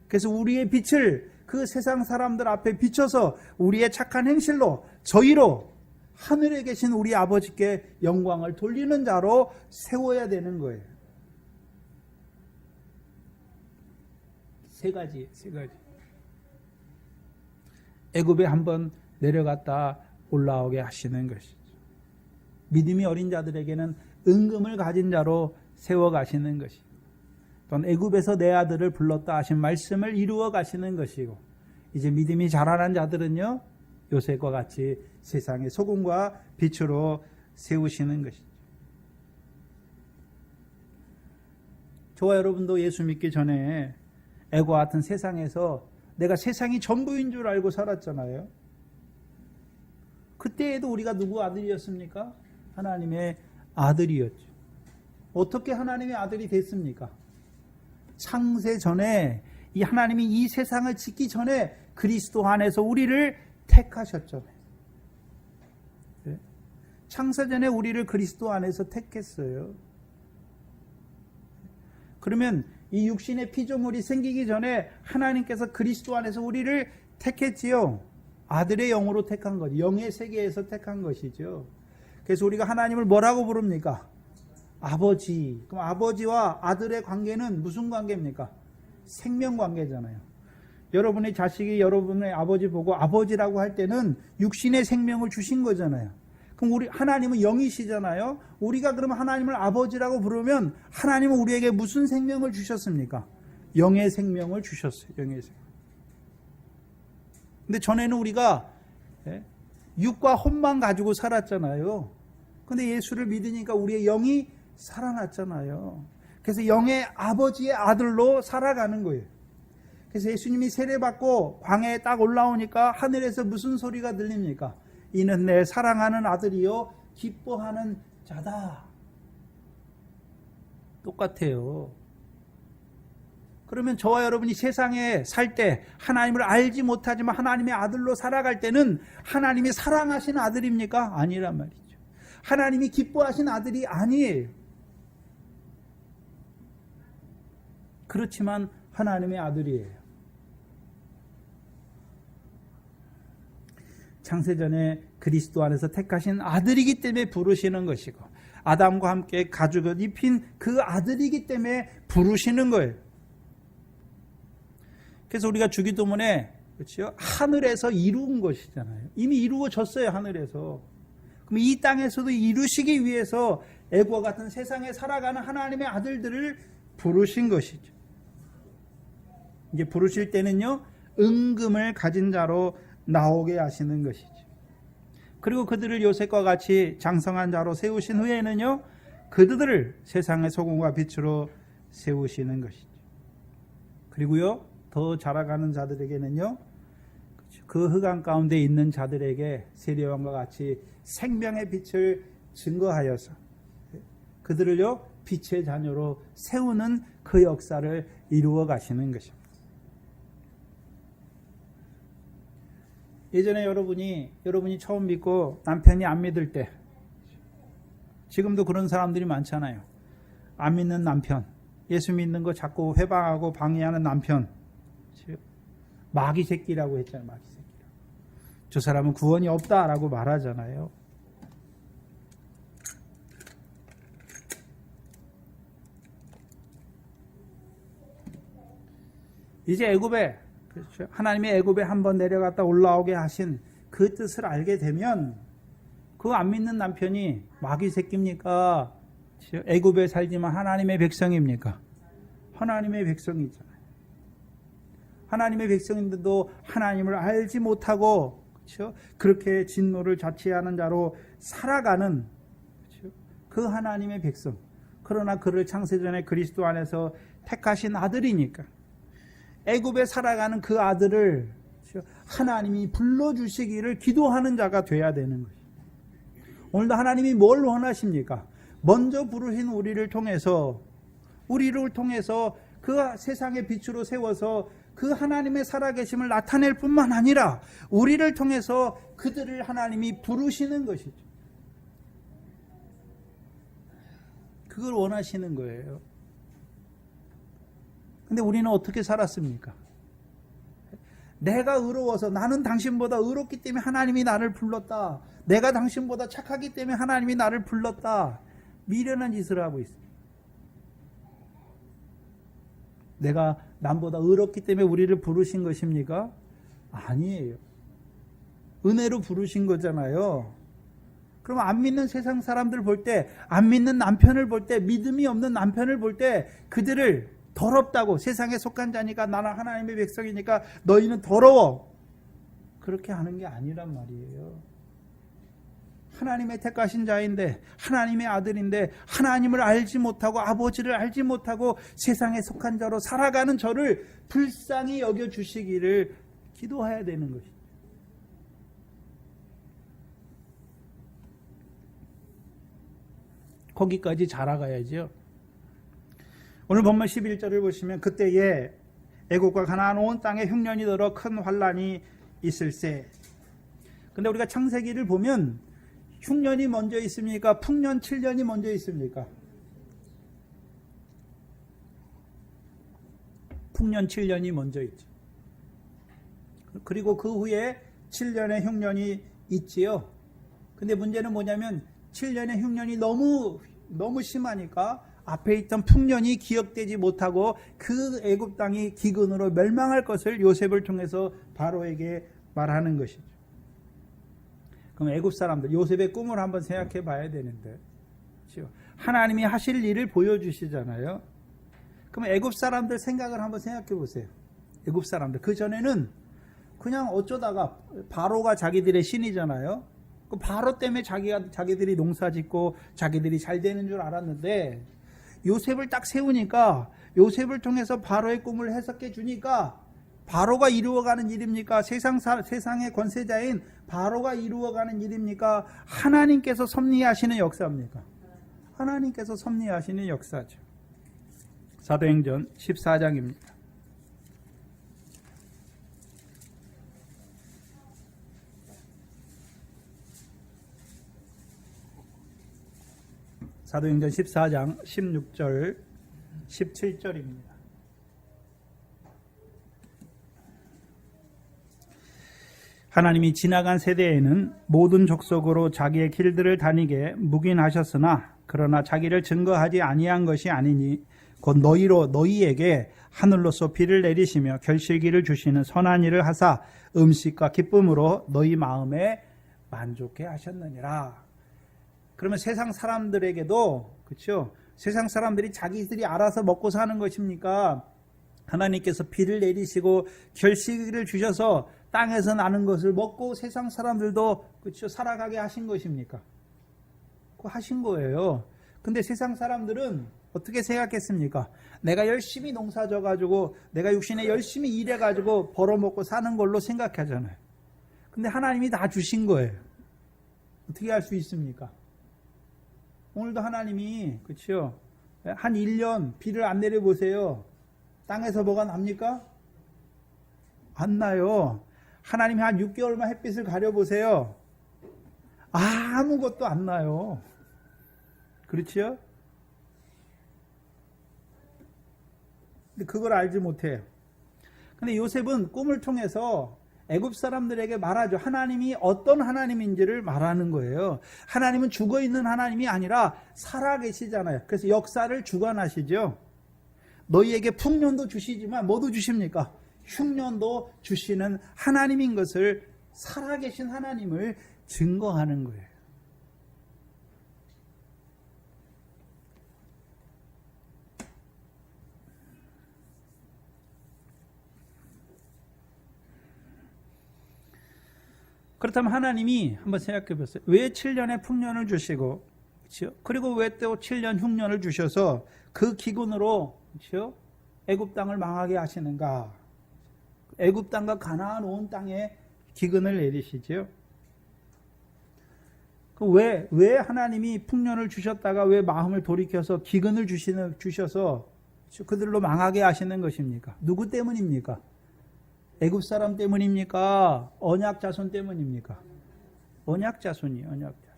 그래서 우리의 빛을 그 세상 사람들 앞에 비춰서 우리의 착한 행실로, 저희로 하늘에 계신 우리 아버지께 영광을 돌리는 자로 세워야 되는 거예요. 세 가지. 애굽에 한번 내려갔다 올라오게 하시는 것이죠. 믿음이 어린 자들에게는 은금을 가진 자로 세워가시는 것이고, 또는 애굽에서 내 아들을 불렀다 하신 말씀을 이루어 가시는 것이고, 이제 믿음이 자라난 자들은요, 요셉과 같이 세상의 소금과 빛으로 세우시는 것이죠. 저와 여러분도 예수 믿기 전에 애굽과 같은 세상에서 내가 세상이 전부인 줄 알고 살았잖아요. 그때에도 우리가 누구 아들이었습니까? 하나님의 아들이었죠. 어떻게 하나님의 아들이 됐습니까? 창세 전에 이 하나님이 이 세상을 짓기 전에 그리스도 안에서 우리를 택하셨잖아요. 네? 창세 전에 우리를 그리스도 안에서 택했어요. 그러면 이 육신의 피조물이 생기기 전에 하나님께서 그리스도 안에서 우리를 택했지요. 아들의 영으로 택한 거죠. 영의 세계에서 택한 것이죠. 그래서 우리가 하나님을 뭐라고 부릅니까? 아버지. 그럼 아버지와 아들의 관계는 무슨 관계입니까? 생명 관계잖아요. 여러분의 자식이 여러분의 아버지 보고 아버지라고 할 때는 육신의 생명을 주신 거잖아요. 그럼 우리 하나님은 영이시잖아요. 우리가 그러면 하나님을 아버지라고 부르면 하나님은 우리에게 무슨 생명을 주셨습니까? 영의 생명을 주셨어요. 영의 생명. 근데 전에는 우리가 육과 혼만 가지고 살았잖아요. 근데 예수를 믿으니까 우리의 영이 살아났잖아요. 그래서 영의 아버지의 아들로 살아가는 거예요. 그래서 예수님이 세례받고 광야에 딱 올라오니까 하늘에서 무슨 소리가 들립니까? 이는 내 사랑하는 아들이요 기뻐하는 자다. 똑같아요. 그러면 저와 여러분이 세상에 살 때 하나님을 알지 못하지만 하나님의 아들로 살아갈 때는 하나님이 사랑하신 아들입니까? 아니란 말이죠. 하나님이 기뻐하신 아들이 아니에요. 그렇지만 하나님의 아들이에요. 창세전에 그리스도 안에서 택하신 아들이기 때문에 부르시는 것이고, 아담과 함께 가죽을 입힌 그 아들이기 때문에 부르시는 거예요. 그래서 우리가 주기도문에 그렇죠? 하늘에서 이루은 것이잖아요. 이미 이루어졌어요. 하늘에서. 그럼 이 땅에서도 이루시기 위해서 애굽과 같은 세상에 살아가는 하나님의 아들들을 부르신 것이죠. 이제 부르실 때는요, 은금을 가진 자로 나오게 하시는 것이죠. 그리고 그들을 요셉과 같이 장성한 자로 세우신 후에는요, 그들을 세상의 소금과 빛으로 세우시는 것이죠. 그리고요, 더 자라가는 자들에게는요, 그 흑암 가운데 있는 자들에게 세례요한과 같이 생명의 빛을 증거하여서 그들을요, 빛의 자녀로 세우는 그 역사를 이루어 가시는 것입니다. 예전에 여러분이 처음 믿고 남편이 안 믿을 때, 지금도 그런 사람들이 많잖아요. 안 믿는 남편, 예수 믿는 거 자꾸 회방하고 방해하는 남편, 마귀 새끼라고 했잖아요. 마귀 새끼. 저 사람은 구원이 없다라고 말하잖아요. 이제 애굽에, 그렇죠? 하나님의 애굽에 한번 내려갔다 올라오게 하신 그 뜻을 알게 되면 그 안 믿는 남편이 마귀 새끼입니까? 애굽에 살지만 하나님의 백성입니까? 하나님의 백성이잖아요. 하나님의 백성인데도 하나님을 알지 못하고, 그렇죠? 그렇게 진노를 자취하는 자로 살아가는, 그렇죠? 그 하나님의 백성. 그러나 그를 창세전에 그리스도 안에서 택하신 아들이니까 애굽에 살아가는 그 아들을 하나님이 불러주시기를 기도하는 자가 돼야 되는 거예요. 오늘도 하나님이 뭘 원하십니까? 먼저 부르신 우리를 통해서 그 세상의 빛으로 세워서 그 하나님의 살아계심을 나타낼 뿐만 아니라 우리를 통해서 그들을 하나님이 부르시는 것이죠. 그걸 원하시는 거예요. 근데 우리는 어떻게 살았습니까? 내가 의로워서, 나는 당신보다 의롭기 때문에 하나님이 나를 불렀다. 내가 당신보다 착하기 때문에 하나님이 나를 불렀다. 미련한 짓을 하고 있습니다. 내가 남보다 의롭기 때문에 우리를 부르신 것입니까? 아니에요. 은혜로 부르신 거잖아요. 그럼 안 믿는 세상 사람들 볼 때, 안 믿는 남편을 볼 때, 믿음이 없는 남편을 볼 때 그들을 더럽다고, 세상에 속한 자니까, 나는 하나님의 백성이니까 너희는 더러워, 그렇게 하는 게 아니란 말이에요. 하나님의 택하신 자인데, 하나님의 아들인데, 하나님을 알지 못하고 아버지를 알지 못하고 세상에 속한 자로 살아가는 저를 불쌍히 여겨주시기를 기도해야 되는 것이죠. 거기까지 자라가야죠. 오늘 본문 11절을 보시면, 그때에 애국과 가나안 온 땅에 흉년이 들어 큰 환란이 있을세. 근데 우리가 창세기를 보면 흉년이 먼저 있습니까? 풍년 7년이 먼저 있습니까? 풍년 7년이 먼저 있죠. 그리고 그 후에 7년의 흉년이 있지요. 근데 문제는 뭐냐면 7년의 흉년이 너무 심하니까 앞에 있던 풍년이 기억되지 못하고 그 애굽 땅이 기근으로 멸망할 것을 요셉을 통해서 바로에게 말하는 것이죠. 그럼 애굽 사람들, 요셉의 꿈을 한번 생각해 봐야 되는데, 그렇죠? 하나님이 하실 일을 보여주시잖아요. 그럼 애굽 사람들 생각을 한번 생각해 보세요. 애굽 사람들, 그 전에는 그냥 어쩌다가, 바로가 자기들의 신이잖아요. 그 바로 때문에 자기들이 농사 짓고 자기들이 잘 되는 줄 알았는데, 요셉을 딱 세우니까, 요셉을 통해서 바로의 꿈을 해석해 주니까 바로가 이루어가는 일입니까? 세상의 권세자인 바로가 이루어가는 일입니까? 하나님께서 섭리하시는 역사입니까? 하나님께서 섭리하시는 역사죠. 사도행전 14장입니다. 사도행전 14장 16절 17절입니다. 하나님이 지나간 세대에는 모든 족속으로 자기의 길들을 다니게 묵인하셨으나 그러나 자기를 증거하지 아니한 것이 아니니 곧 너희에게 하늘로서 비를 내리시며 결실기를 주시는 선한 일을 하사 음식과 기쁨으로 너희 마음에 만족해 하셨느니라. 그러면 세상 사람들에게도, 그렇죠? 세상 사람들이 자기들이 알아서 먹고 사는 것입니까? 하나님께서 비를 내리시고 결실기를 주셔서 땅에서 나는 것을 먹고 세상 사람들도, 그렇죠, 살아가게 하신 것입니까? 그거 하신 거예요. 근데 세상 사람들은 어떻게 생각했습니까? 내가 열심히 농사 져가지고 내가 육신에 열심히 일해가지고 벌어먹고 사는 걸로 생각하잖아요. 근데 하나님이 다 주신 거예요. 어떻게 할 수 있습니까? 오늘도 하나님이, 그렇죠, 한 1년 비를 안 내려보세요. 땅에서 뭐가 납니까? 안 나요. 하나님이 한 6개월만 햇빛을 가려보세요. 아무것도 안 나요. 그렇죠? 근데 그걸 알지 못해요. 근데 요셉은 꿈을 통해서 애굽 사람들에게 말하죠. 하나님이 어떤 하나님인지를 말하는 거예요. 하나님은 죽어있는 하나님이 아니라 살아계시잖아요. 그래서 역사를 주관하시죠. 너희에게 풍년도 주시지만 뭐도 주십니까? 흉년도 주시는 하나님인 것을, 살아계신 하나님을 증거하는 거예요. 그렇다면 하나님이 한번 생각해 보세요. 왜 7년의 풍년을 주시고, 그렇죠? 그리고 왜 또 7년 흉년을 주셔서 그 기근으로, 그렇죠, 애굽 땅을 망하게 하시는가? 애굽 땅과 가나안 온 땅에 기근을 내리시죠. 왜 하나님이 풍년을 주셨다가 왜 마음을 돌이켜서 기근을 주셔서 그들로 망하게 하시는 것입니까? 누구 때문입니까? 애굽 사람 때문입니까? 언약 자손 때문입니까? 언약 자손이에요. 언약 자손.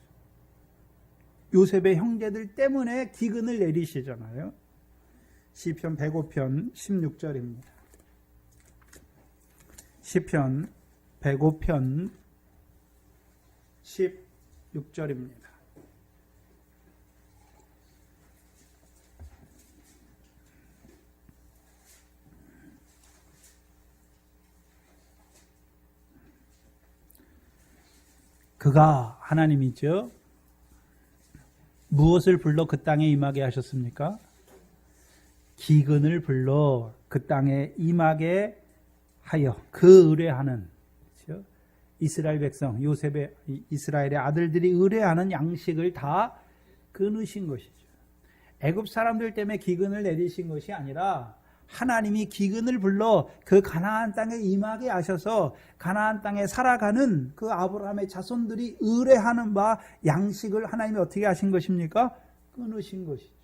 요셉의 형제들 때문에 기근을 내리시잖아요. 시편 105편 16절입니다. 시편 105편 16절입니다. 그가 하나님이죠. 무엇을 불러 그 땅에 임하게 하셨습니까? 기근을 불러 그 땅에 임하게 하여 그 의뢰하는, 그렇죠? 이스라엘 백성, 요셉의 이스라엘의 아들들이 의뢰하는 양식을 다 끊으신 것이죠. 애굽 사람들 때문에 기근을 내리신 것이 아니라 하나님이 기근을 불러 그 가나안 땅에 임하게 하셔서 가나안 땅에 살아가는 그 아브라함의 자손들이 의뢰하는 바 양식을 하나님이 어떻게 하신 것입니까? 끊으신 것이죠.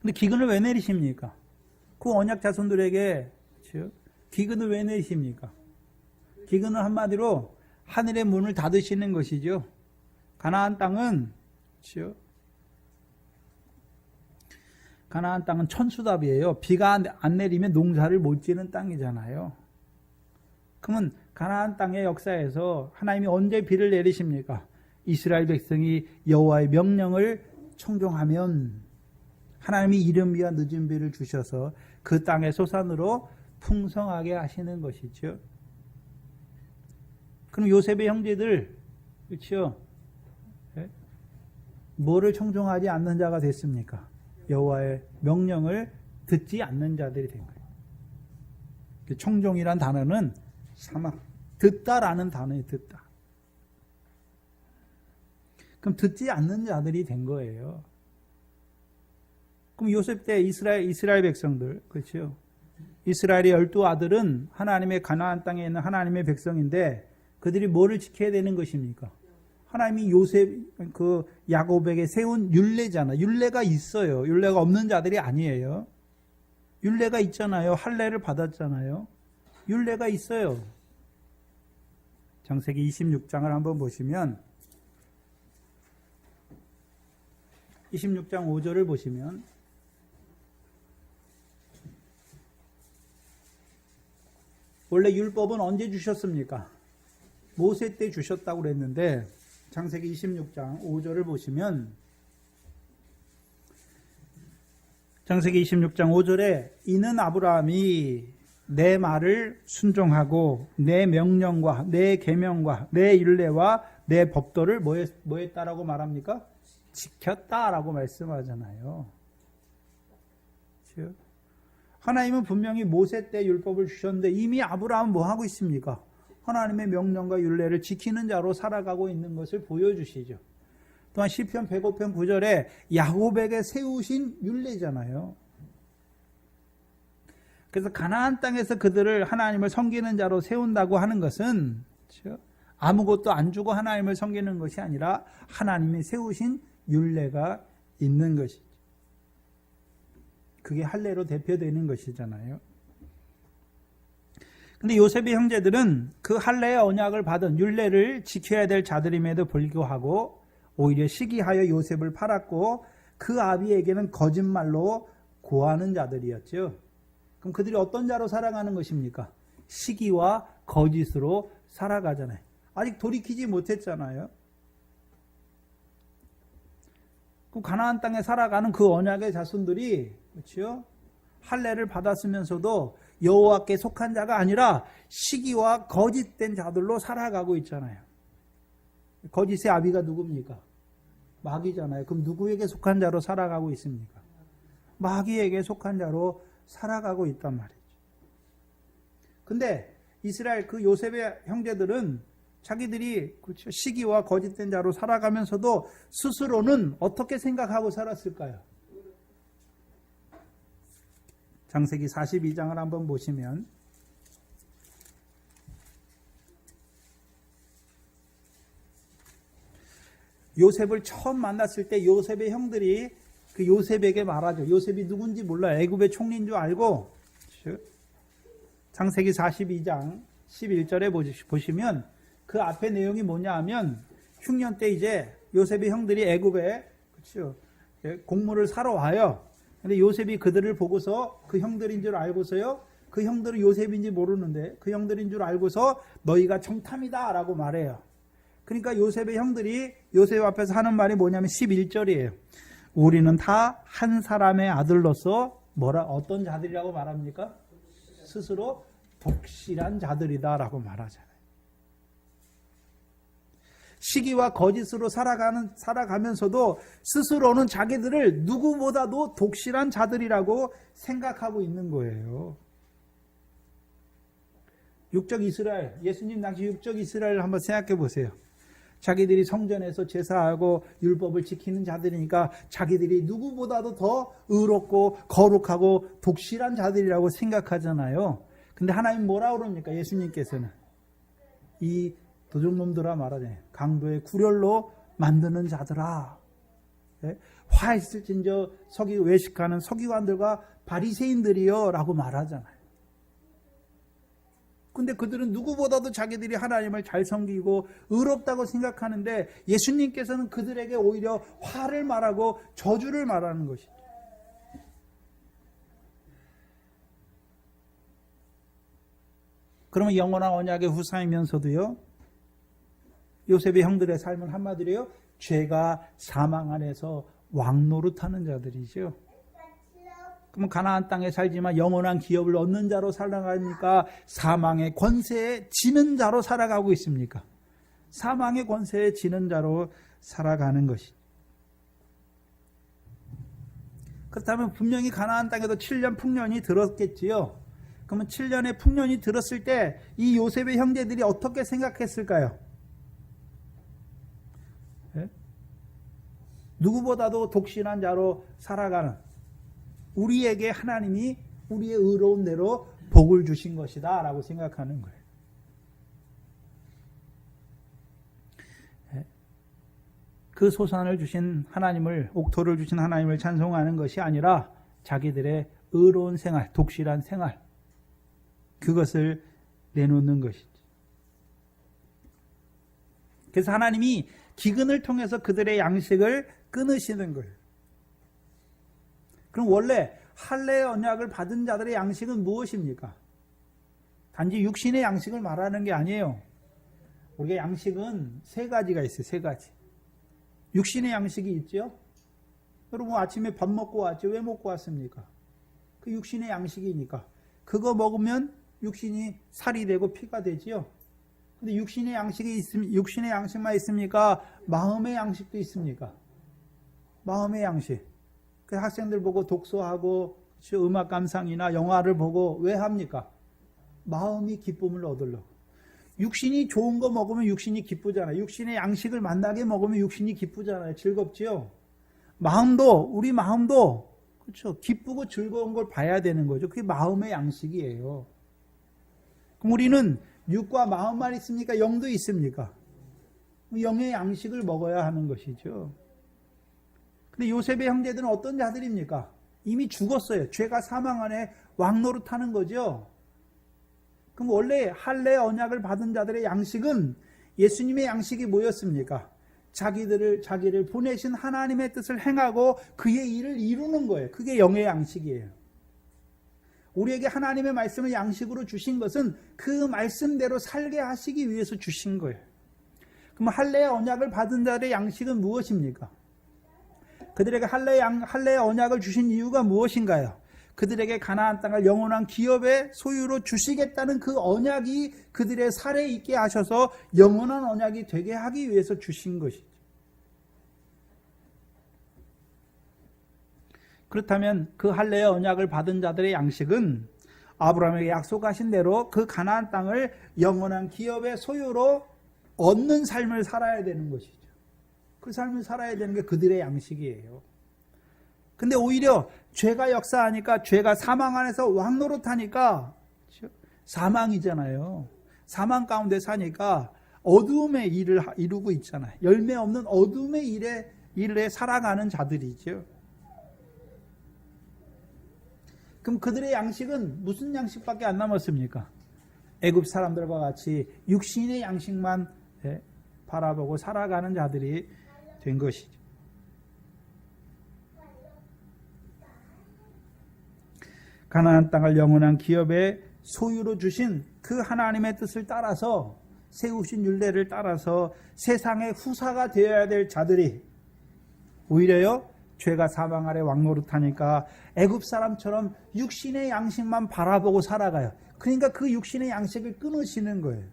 근데 기근을 왜 내리십니까? 그 언약 자손들에게, 그렇죠? 기근을 왜 내리십니까? 기근은 한마디로 하늘의 문을 닫으시는 것이죠. 가나안 땅은, 그렇죠? 가나안 땅은 천수답이에요. 비가 안 내리면 농사를 못 지는 땅이잖아요. 그러면 가나안 땅의 역사에서 하나님이 언제 비를 내리십니까? 이스라엘 백성이 여호와의 명령을 청종하면 하나님이 이른 비와 늦은 비를 주셔서 그 땅의 소산으로 풍성하게 하시는 것이죠. 그럼 요셉의 형제들, 그렇죠? 뭐를 청종하지 않는 자가 됐습니까? 여호와의 명령을 듣지 않는 자들이 된 거예요. 청종이란 단어는 사막, 듣다라는 단어에 듣다. 그럼 듣지 않는 자들이 된 거예요. 그럼 요셉 때 이스라엘 백성들, 그렇죠? 이스라엘의 12아들은 하나님의 가나안 땅에 있는 하나님의 백성인데 그들이 뭐를 지켜야 되는 것입니까? 하나님이 요셉, 야곱에게 세운 율례잖아. 율례가 있어요. 율례가 없는 자들이 아니에요. 율례가 있잖아요. 할례를 받았잖아요. 율례가 있어요. 창세기 26장을 한번 보시면 26장 5절을 보시면 원래 율법은 언제 주셨습니까? 모세 때 주셨다고 그랬는데 창세기 26장 5절을 보시면 창세기 26장 5절에 이는 아브라함이 내 말을 순종하고 내 명령과 내 계명과 내 율례와 내 법도를 뭐 했다라고 말합니까? 지켰다라고 말씀하잖아요. 그렇죠? 하나님은 분명히 모세 때 율법을 주셨는데 이미 아브라함은 뭐 하고 있습니까? 하나님의 명령과 율례를 지키는 자로 살아가고 있는 것을 보여주시죠. 또한 시편 105편 9절에 야곱에게 세우신 율례잖아요. 그래서 가나안 땅에서 그들을 하나님을 섬기는 자로 세운다고 하는 것은 그렇죠? 아무것도 안 주고 하나님을 섬기는 것이 아니라 하나님이 세우신 율례가 있는 것이죠. 그게 할례로 대표되는 것이잖아요. 근데 요셉의 형제들은 그 할례의 언약을 받은 율례를 지켜야 될 자들임에도 불구하고 오히려 시기하여 요셉을 팔았고 그 아비에게는 거짓말로 고하는 자들이었죠. 그럼 그들이 어떤 자로 살아가는 것입니까? 시기와 거짓으로 살아가잖아요. 아직 돌이키지 못했잖아요. 그 가나안 땅에 살아가는 그 언약의 자손들이 그렇죠? 할례를 받았으면서도 여호와께 속한 자가 아니라 시기와 거짓된 자들로 살아가고 있잖아요. 거짓의 아비가 누굽니까? 마귀잖아요. 그럼 누구에게 속한 자로 살아가고 있습니까? 마귀에게 속한 자로 살아가고 있단 말이죠. 근데 이스라엘 그 요셉의 형제들은 자기들이 그렇죠? 시기와 거짓된 자로 살아가면서도 스스로는 어떻게 생각하고 살았을까요? 창세기 42장을 한번 보시면 요셉을 처음 만났을 때 요셉의 형들이 그 요셉에게 말하죠. 요셉이 누군지 몰라요. 애굽의 총리인 줄 알고 창세기 42장 11절에 보시면 그 앞에 내용이 뭐냐 하면 흉년 때 이제 요셉의 형들이 애굽에 그렇죠. 곡물을 사러 와요. 근데 요셉이 그들을 보고서 그 형들인 줄 알고서요. 그 형들은 요셉인지 모르는데 그 형들인 줄 알고서 너희가 정탐이다 라고 말해요. 그러니까 요셉의 형들이 요셉 앞에서 하는 말이 뭐냐면 11절이에요. 우리는 다 한 사람의 아들로서 어떤 자들이라고 말합니까? 스스로 독실한 자들이다라고 말하잖아요. 시기와 거짓으로 살아가면서도 스스로는 자기들을 누구보다도 독실한 자들이라고 생각하고 있는 거예요. 육적 이스라엘, 예수님 당시 육적 이스라엘을 한번 생각해 보세요. 자기들이 성전에서 제사하고 율법을 지키는 자들이니까 자기들이 누구보다도 더 의롭고 거룩하고 독실한 자들이라고 생각하잖아요. 근데 하나님 뭐라고 그럽니까? 예수님께서는 이 도적놈들아 말하잖아요. 강도의 굴혈로 만드는 자들아. 화 있을진저 외식하는 서기관들과 바리새인들이여 라고 말하잖아요. 근데 그들은 누구보다도 자기들이 하나님을 잘 섬기고 의롭다고 생각하는데 예수님께서는 그들에게 오히려 화를 말하고 저주를 말하는 것이죠. 그러면 영원한 언약의 후사이면서도요, 요셉의 형들의 삶은 한마디로요, 죄가 사망 안에서 왕노릇하는 자들이죠. 그럼 가나안 땅에 살지만 영원한 기업을 얻는 자로 살아가니까 사망의 권세에 지는 자로 살아가고 있습니까? 사망의 권세에 지는 자로 살아가는 것이죠. 그렇다면 분명히 가나안 땅에도 7년 풍년이 들었겠지요. 그러면 7년의 풍년이 들었을 때 이 요셉의 형제들이 어떻게 생각했을까요? 누구보다도 독실한 자로 살아가는 우리에게 하나님이 우리의 의로운 대로 복을 주신 것이다 라고 생각하는 거예요. 그 소산을 주신 하나님을, 옥토를 주신 하나님을 찬송하는 것이 아니라 자기들의 의로운 생활, 독실한 생활, 그것을 내놓는 것이죠. 그래서 하나님이 기근을 통해서 그들의 양식을 끊으시는 거예요. 그럼 원래 할례의 언약을 받은 자들의 양식은 무엇입니까? 단지 육신의 양식을 말하는 게 아니에요. 우리가 양식은 세 가지가 있어요. 세 가지. 육신의 양식이 있죠. 여러분 아침에 밥 먹고 왔죠. 왜 먹고 왔습니까? 그 육신의 양식이니까. 그거 먹으면 육신이 살이 되고 피가 되지요. 근데 육신의 양식만 있습니까? 마음의 양식도 있습니까? 마음의 양식. 그 학생들 보고 독서하고 음악 감상이나 영화를 보고 왜 합니까? 마음이 기쁨을 얻으려고. 육신이 좋은 거 먹으면 육신이 기쁘잖아요. 육신의 양식을 만나게 먹으면 육신이 기쁘잖아요. 즐겁지요? 우리 마음도 그렇죠. 기쁘고 즐거운 걸 봐야 되는 거죠. 그게 마음의 양식이에요. 그럼 우리는 육과 마음만 있습니까? 영도 있습니까? 영의 양식을 먹어야 하는 것이죠. 근데 요셉의 형제들은 어떤 자들입니까? 이미 죽었어요. 죄가 사망 안에 왕노릇하는 거죠. 그럼 원래 할례 언약을 받은 자들의 양식은 예수님의 양식이 뭐였습니까? 자기를 보내신 하나님의 뜻을 행하고 그의 일을 이루는 거예요. 그게 영의 양식이에요. 우리에게 하나님의 말씀을 양식으로 주신 것은 그 말씀대로 살게 하시기 위해서 주신 거예요. 그럼 할례의 언약을 받은 자들의 양식은 무엇입니까? 그들에게 할례의 언약을 주신 이유가 무엇인가요? 그들에게 가나안 땅을 영원한 기업의 소유로 주시겠다는 그 언약이 그들의 살에 있게 하셔서 영원한 언약이 되게 하기 위해서 주신 것이죠. 그렇다면 그 할례의 언약을 받은 자들의 양식은 아브라함에게 약속하신 대로 그 가나안 땅을 영원한 기업의 소유로 얻는 삶을 살아야 되는 것이죠. 그 삶을 살아야 되는 게 그들의 양식이에요. 근데 오히려 죄가 역사하니까 죄가 사망 안에서 왕노릇하니까 사망이잖아요. 사망 가운데 사니까 어두움의 일을 이루고 있잖아요. 열매 없는 어두움의 일에 살아가는 자들이죠. 그럼 그들의 양식은 무슨 양식밖에 안 남았습니까? 애굽 사람들과 같이 육신의 양식만 바라보고 살아가는 자들이 된 것이죠. 가나안 땅을 영원한 기업의 소유로 주신 그 하나님의 뜻을 따라서 세우신 율례를 따라서 세상의 후사가 되어야 될 자들이 오히려요 죄가 사망 아래 왕노릇하니까 애굽 사람처럼 육신의 양식만 바라보고 살아가요. 그러니까 그 육신의 양식을 끊으시는 거예요.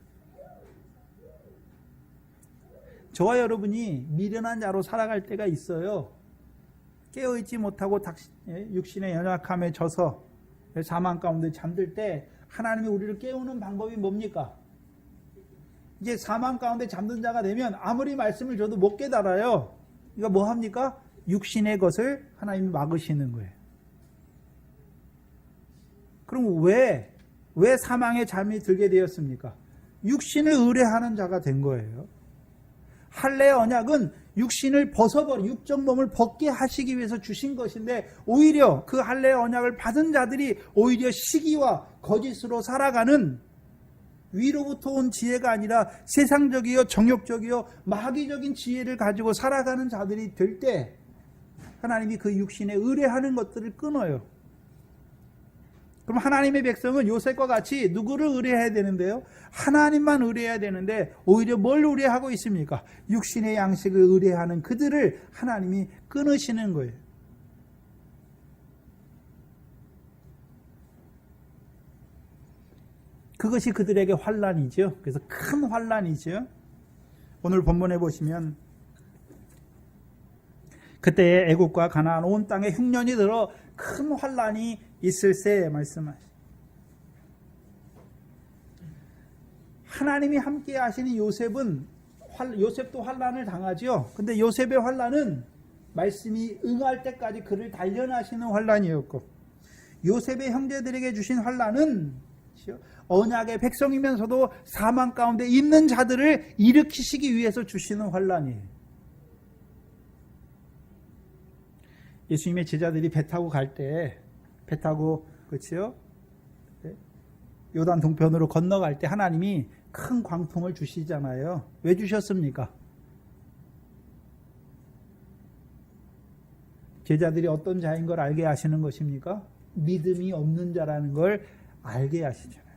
저와 여러분이 미련한 자로 살아갈 때가 있어요. 깨어있지 못하고 육신의 연약함에 져서 사망 가운데 잠들 때 하나님이 우리를 깨우는 방법이 뭡니까? 이제 사망 가운데 잠든 자가 되면 아무리 말씀을 줘도 못 깨달아요. 그러니까 뭐 합니까? 육신의 것을 하나님이 막으시는 거예요. 그럼 왜 사망의 잠이 들게 되었습니까? 육신을 의뢰하는 자가 된 거예요. 할례의 언약은 육신을 육적 몸을 벗게 하시기 위해서 주신 것인데, 오히려 그 할례의 언약을 받은 자들이 오히려 시기와 거짓으로 살아가는, 위로부터 온 지혜가 아니라 세상적이요 정욕적이요 마귀적인 지혜를 가지고 살아가는 자들이 될 때 하나님이 그 육신에 의뢰하는 것들을 끊어요. 그럼 하나님의 백성은 요셉과 같이 누구를 의뢰해야 되는데요? 하나님만 의뢰해야 되는데 오히려 뭘 의뢰하고 있습니까? 육신의 양식을 의뢰하는 그들을 하나님이 끊으시는 거예요. 그것이 그들에게 환난이죠. 그래서 큰 환난이죠. 오늘 본문에 보시면 그때에 애국과 가나안 온 땅에 흉년이 들어 큰 환난이 있을세 말씀하시죠. 하나님이 함께 하시는 요셉도 환난을 당하죠. 근데 요셉의 환난은 말씀이 응할 때까지 그를 단련하시는 환난이었고, 요셉의 형제들에게 주신 환난은 언약의 백성이면서도 사망 가운데 있는 자들을 일으키시기 위해서 주시는 환난이에요. 예수님의 제자들이 배 타고 갈 때, 그렇죠? 요단 동편으로 건너갈 때 하나님이 큰 광풍을 주시잖아요. 왜 주셨습니까? 제자들이 어떤 자인 걸 알게 하시는 것입니까? 믿음이 없는 자라는 걸 알게 하시잖아요.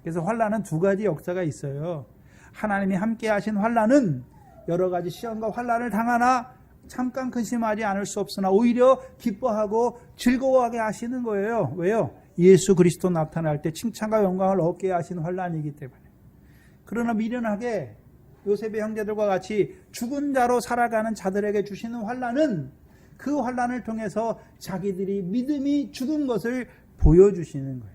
그래서 환난은 두 가지 역사가 있어요. 하나님이 함께 하신 환난은 여러 가지 시험과 환난을 당하나 잠깐 근심하지 않을 수 없으나 오히려 기뻐하고 즐거워하게 하시는 거예요. 왜요? 예수 그리스도 나타날 때 칭찬과 영광을 얻게 하시는 환난이기 때문에. 그러나 미련하게 요셉의 형제들과 같이 죽은 자로 살아가는 자들에게 주시는 환난은 그 환난을 통해서 자기들이 믿음이 죽은 것을 보여주시는 거예요.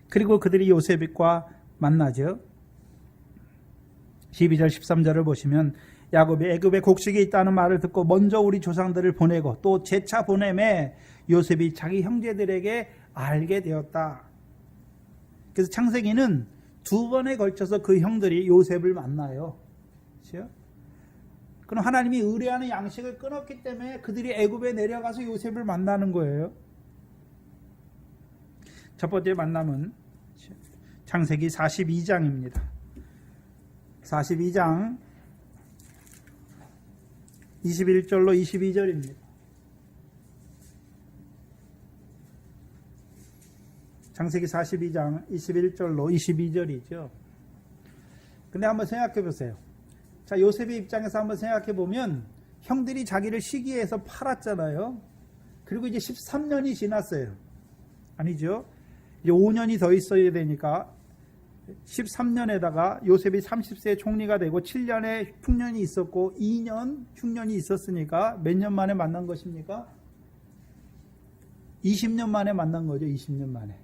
그리고 그들이 요셉과 만나죠. 12절 13절을 보시면 야곱이 애굽에 곡식이 있다는 말을 듣고 먼저 우리 조상들을 보내고 또 재차 보내매 요셉이 자기 형제들에게 알게 되었다. 그래서 창세기는 두 번에 걸쳐서 그 형들이 요셉을 만나요. 그렇죠? 그럼 하나님이 의뢰하는 양식을 끊었기 때문에 그들이 애굽에 내려가서 요셉을 만나는 거예요. 첫 번째 만남은 창세기 42장입니다. 42장 21절로 22절입니다. 창세기 42장 21절로 22절이죠. 근데 한번 생각해 보세요. 자, 요셉의 입장에서 한번 생각해 보면 형들이 자기를 시기해서 팔았잖아요. 그리고 이제 13년이 지났어요. 아니죠? 이제 5년이 더 있어야 되니까 13년에다가 요셉이 30세 총리가 되고 7년의 흉년이 있었고 2년 흉년이 있었으니까 몇 년 만에 만난 것입니까? 20년 만에 만난 거죠. 20년 만에.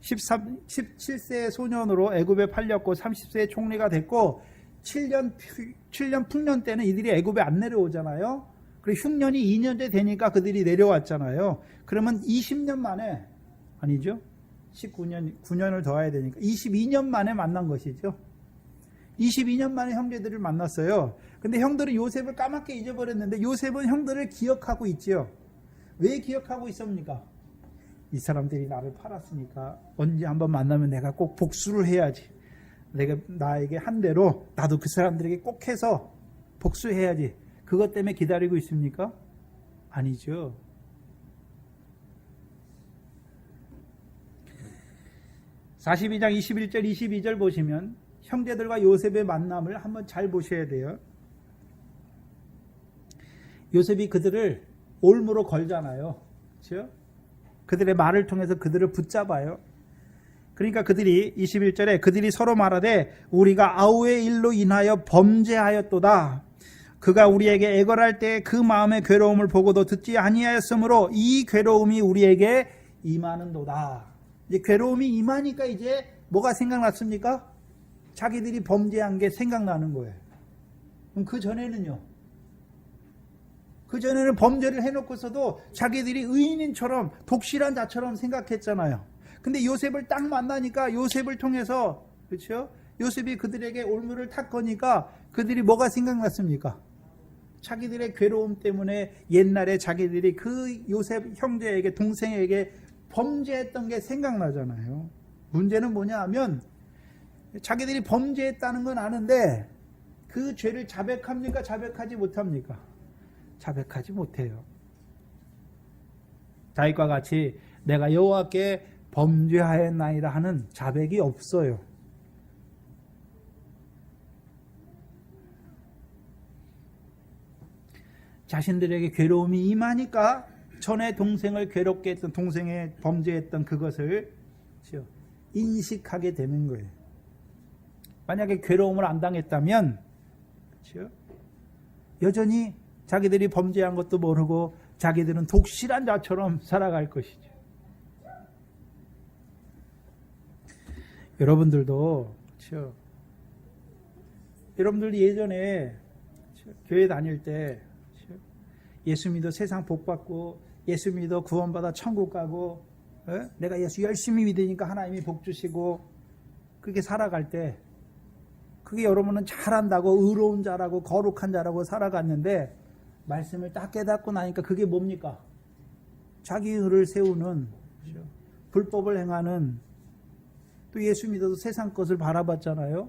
17세 소년으로 애굽에 팔렸고 30세 총리가 됐고 7년 풍년 때는 이들이 애굽에 안 내려오잖아요. 그리고 흉년이 2년째 되니까 그들이 내려왔잖아요. 그러면 20년 만에, 아니죠? 9년을 더해야 되니까 22년 만에 만난 것이죠. 22년 만에 형제들을 만났어요. 근데 형들은 요셉을 까맣게 잊어버렸는데 요셉은 형들을 기억하고 있죠. 왜 기억하고 있습니까? 이 사람들이 나를 팔았으니까 언제 한번 만나면 내가 꼭 복수를 해야지. 내가 나에게 한 대로 나도 그 사람들에게 꼭 해서 복수해야지. 그것 때문에 기다리고 있습니까? 아니죠. 42장 21절 22절 보시면 형제들과 요셉의 만남을 한번 잘 보셔야 돼요. 요셉이 그들을 올무로 걸잖아요. 그렇죠? 그들의 말을 통해서 그들을 붙잡아요. 그러니까 그들이 21절에 그들이 서로 말하되 우리가 아우의 일로 인하여 범죄하였도다. 그가 우리에게 애걸할 때 그 마음의 괴로움을 보고도 듣지 아니하였으므로 이 괴로움이 우리에게 임하는도다. 이제 괴로움이 임하니까 이제 뭐가 생각났습니까? 자기들이 범죄한 게 생각나는 거예요. 그럼 그 전에는요? 그 전에는 범죄를 해놓고서도 자기들이 의인인처럼 독실한 자처럼 생각했잖아요. 근데 요셉을 딱 만나니까 요셉을 통해서, 그렇죠? 요셉이 그들에게 올무를 탁 거니까 그들이 뭐가 생각났습니까? 자기들의 괴로움 때문에 옛날에 자기들이 그 요셉 형제에게, 동생에게 범죄했던 게 생각나잖아요. 문제는 뭐냐 하면 자기들이 범죄했다는 건 아는데 그 죄를 자백합니까? 자백하지 못합니까? 자백하지 못해요. 다윗과 같이 내가 여호와께 범죄하였나이다 하는 자백이 없어요. 자신들에게 괴로움이 임하니까 전에 동생을 괴롭게 했던, 동생의 범죄했던 그것을 인식하게 되는 거예요. 만약에 괴로움을 안 당했다면 여전히 자기들이 범죄한 것도 모르고 자기들은 독실한 자처럼 살아갈 것이죠. 여러분들도 여러분들 예전에 교회 다닐 때 예수 믿어 세상 복 받고 예수 믿어 구원받아 천국 가고 내가 예수 열심히 믿으니까 하나님이 복 주시고 그렇게 살아갈 때 그게 여러분은 잘한다고 의로운 자라고 거룩한 자라고 살아갔는데 말씀을 딱 깨닫고 나니까 그게 뭡니까? 자기 의를 세우는, 불법을 행하는, 또 예수 믿어도 세상 것을 바라봤잖아요.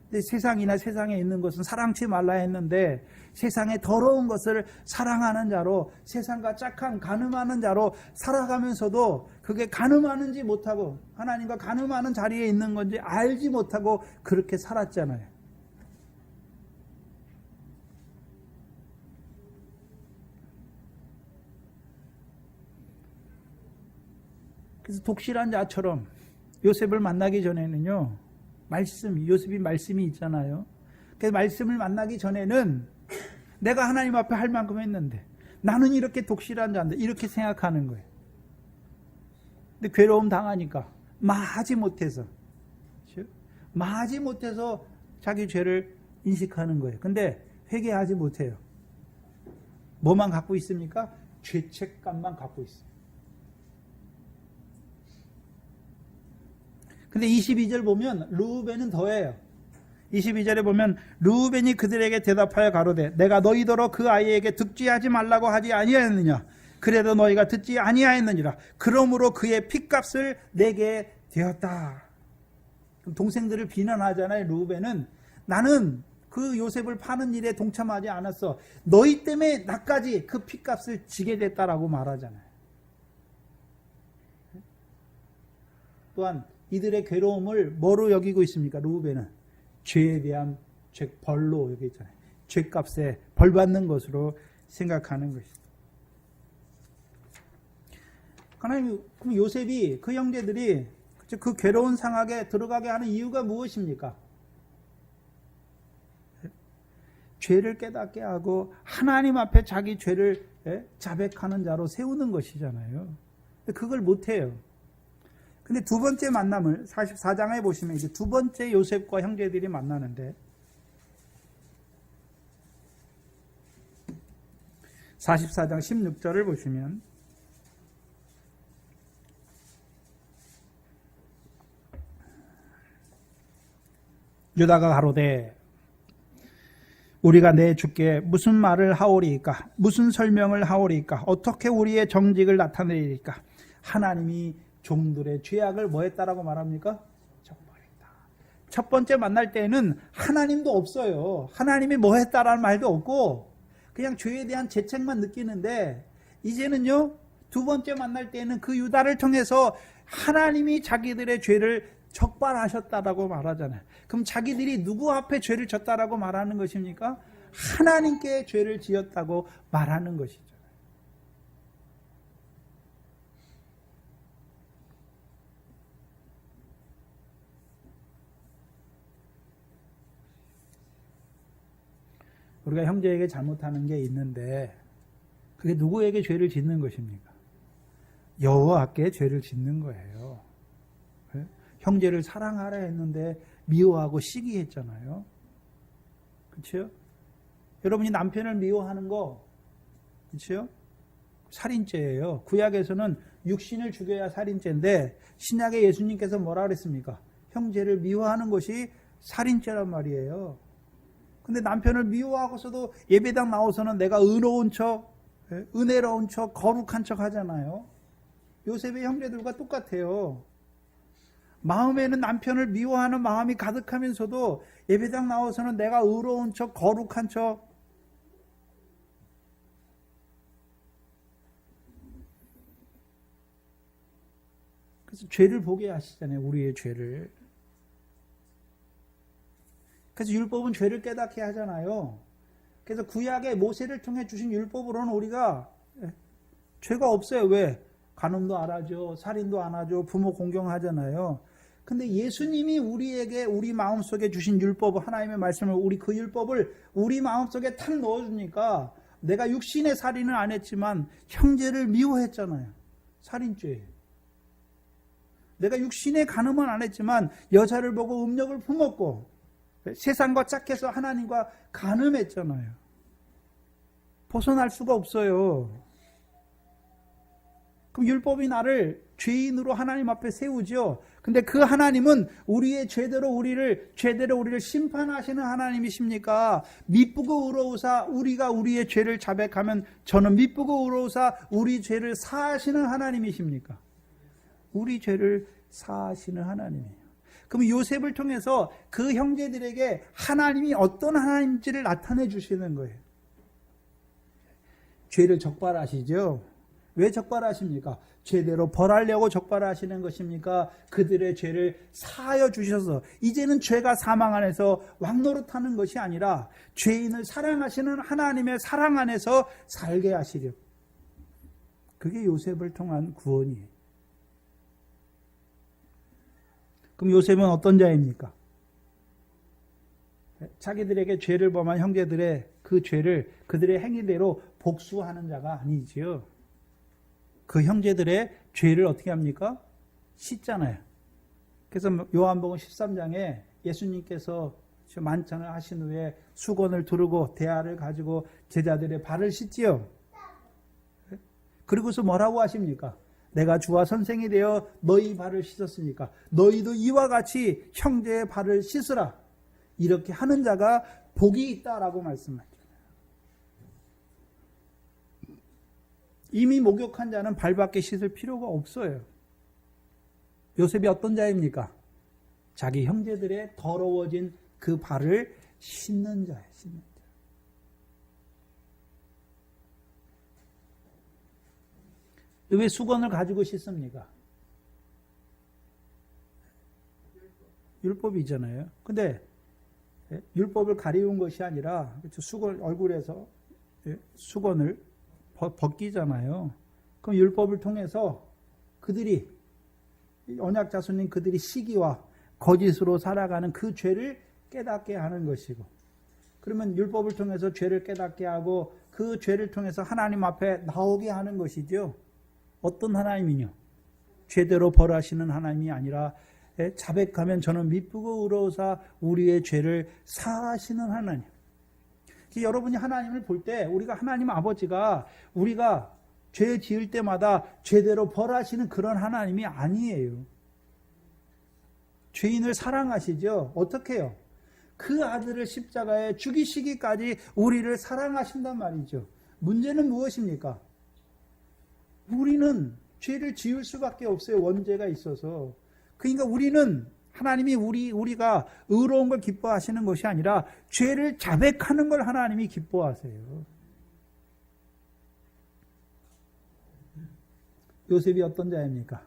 근데 세상이나 세상에 있는 것은 사랑치 말라 했는데 세상의 더러운 것을 사랑하는 자로, 세상과 짝한 간음하는 자로 살아가면서도 그게 간음하는지 못하고 하나님과 간음하는 자리에 있는 건지 알지 못하고 그렇게 살았잖아요. 그래서 독실한 자처럼 요셉을 만나기 전에는요, 요셉이 말씀이 있잖아요. 그래서 말씀을 만나기 전에는 내가 하나님 앞에 할 만큼 했는데 나는 이렇게 독실한 자인데 이렇게 생각하는 거예요. 근데 괴로움 당하니까 마하지 못해서 자기 죄를 인식하는 거예요. 근데 회개하지 못해요. 뭐만 갖고 있습니까? 죄책감만 갖고 있어요. 근데 22절 보면 르우벤은 더해요. 22절에 보면 르우벤이 그들에게 대답하여 가로되 내가 너희더러 그 아이에게 득죄하지 말라고 하지 아니하였느냐? 그래도 너희가 듣지 아니하였느니라. 그러므로 그의 핏값을 내게 되었다. 그럼 동생들을 비난하잖아요. 르우벤은 나는 그 요셉을 파는 일에 동참하지 않았어. 너희 때문에 나까지 그 핏값을 지게 됐다라고 말하잖아요. 또한 이들의 괴로움을 뭐로 여기고 있습니까? 르우벤은 죄에 대한 벌로 여기 있잖아요. 죄값에 벌 받는 것으로 생각하는 것이죠. 하나님, 그럼 요셉이 그 형제들이 그 괴로운 상황에 들어가게 하는 이유가 무엇입니까? 죄를 깨닫게 하고 하나님 앞에 자기 죄를 자백하는 자로 세우는 것이잖아요. 근데 그걸 못해요. 근데 두 번째 만남을 44장에 보시면 이제 두 번째 요셉과 형제들이 만나는데 44장 16절을 보시면 유다가 가로되 우리가 내 주께 무슨 말을 하오리이까? 무슨 설명을 하오리이까? 어떻게 우리의 정직을 나타내리이까? 하나님이 종들의 죄악을 뭐 했다라고 말합니까? 정벌했다. 첫 번째 만날 때는 하나님도 없어요. 하나님이 뭐 했다라는 말도 없고 그냥 죄에 대한 죄책만 느끼는데 이제는요, 두 번째 만날 때는 그 유다를 통해서 하나님이 자기들의 죄를 적발하셨다라고 말하잖아요. 그럼 자기들이 누구 앞에 죄를 졌다라고 말하는 것입니까? 하나님께 죄를 지었다고 말하는 것이죠. 우리가 형제에게 잘못하는 게 있는데 그게 누구에게 죄를 짓는 것입니까? 여호와께 죄를 짓는 거예요. 형제를 사랑하라 했는데 미워하고 시기했잖아요. 그렇죠? 여러분이 남편을 미워하는 거 그렇죠? 살인죄예요. 구약에서는 육신을 죽여야 살인죄인데 신약의 예수님께서 뭐라 그랬습니까? 형제를 미워하는 것이 살인죄란 말이에요. 근데 남편을 미워하고서도 예배당 나와서는 내가 의로운 척, 은혜로운 척, 거룩한 척 하잖아요. 요셉의 형제들과 똑같아요. 마음에는 남편을 미워하는 마음이 가득하면서도 예배당 나와서는 내가 의로운 척, 거룩한 척. 그래서 죄를 보게 하시잖아요. 우리의 죄를. 그래서 율법은 죄를 깨닫게 하잖아요. 그래서 구약의 모세를 통해 주신 율법으로는 우리가 죄가 없어요. 왜? 간음도 안 하죠. 살인도 안 하죠. 부모 공경하잖아요. 근데 예수님이 우리에게 우리 마음속에 주신 율법, 하나님의 말씀을 우리 그 율법을 우리 마음속에 탁 넣어주니까 내가 육신의 살인은 안 했지만 형제를 미워했잖아요. 살인죄. 내가 육신의 간음은 안 했지만 여자를 보고 음욕을 품었고 세상과 짝해서 하나님과 간음했잖아요. 벗어날 수가 없어요. 그럼 율법이 나를 죄인으로 하나님 앞에 세우죠. 근데 그 하나님은 우리의 죄대로 우리를 심판하시는 하나님이십니까? 미쁘고 의로우사 우리가 우리의 죄를 자백하면 저는 미쁘고 의로우사 우리 죄를 사하시는 하나님이십니까? 우리 죄를 사하시는 하나님이에요. 그럼 요셉을 통해서 그 형제들에게 하나님이 어떤 하나님인지를 나타내 주시는 거예요. 죄를 적발하시죠. 왜 적발하십니까? 죄대로 벌하려고 적발하시는 것입니까? 그들의 죄를 사하여 주셔서 이제는 죄가 사망 안에서 왕노릇하는 것이 아니라 죄인을 사랑하시는 하나님의 사랑 안에서 살게 하시려. 그게 요셉을 통한 구원이에요. 그럼 요셉은 어떤 자입니까? 자기들에게 죄를 범한 형제들의 그 죄를 그들의 행위대로 복수하는 자가 아니지요. 그 형제들의 죄를 어떻게 합니까? 씻잖아요. 그래서 요한복음 13장에 예수님께서 만찬을 하신 후에 수건을 두르고 대야를 가지고 제자들의 발을 씻지요. 그리고서 뭐라고 하십니까? 내가 주와 선생이 되어 너희 발을 씻었으니까 너희도 이와 같이 형제의 발을 씻으라. 이렇게 하는 자가 복이 있다라고 말씀하잖아요. 이미 목욕한 자는 발밖에 씻을 필요가 없어요. 요셉이 어떤 자입니까? 자기 형제들의 더러워진 그 발을 씻는 자예요. 씻는 자. 왜 수건을 가지고 씻습니까? 율법이잖아요. 근데 율법을 가리운 것이 아니라 수건 얼굴에서 수건을 벗기잖아요. 그럼 율법을 통해서 그들이 언약 자손인 그들이 시기와 거짓으로 살아가는 그 죄를 깨닫게 하는 것이고, 그러면 율법을 통해서 죄를 깨닫게 하고 그 죄를 통해서 하나님 앞에 나오게 하는 것이죠. 어떤 하나님이뇨? 죄대로 벌하시는 하나님이 아니라 자백하면 저는 미쁘고 의로우사 우리의 죄를 사하시는 하나님. 여러분이 하나님을 볼 때 우리가 하나님 아버지가 우리가 죄 지을 때마다 죄대로 벌하시는 그런 하나님이 아니에요. 죄인을 사랑하시죠. 어떻게 해요? 그 아들을 십자가에 죽이시기까지 우리를 사랑하신단 말이죠. 문제는 무엇입니까? 우리는 죄를 지을 수밖에 없어요. 원죄가 있어서. 그러니까 우리는 하나님이 우리가 의로운 걸 기뻐하시는 것이 아니라 죄를 자백하는 걸 하나님이 기뻐하세요. 요셉이 어떤 자입니까?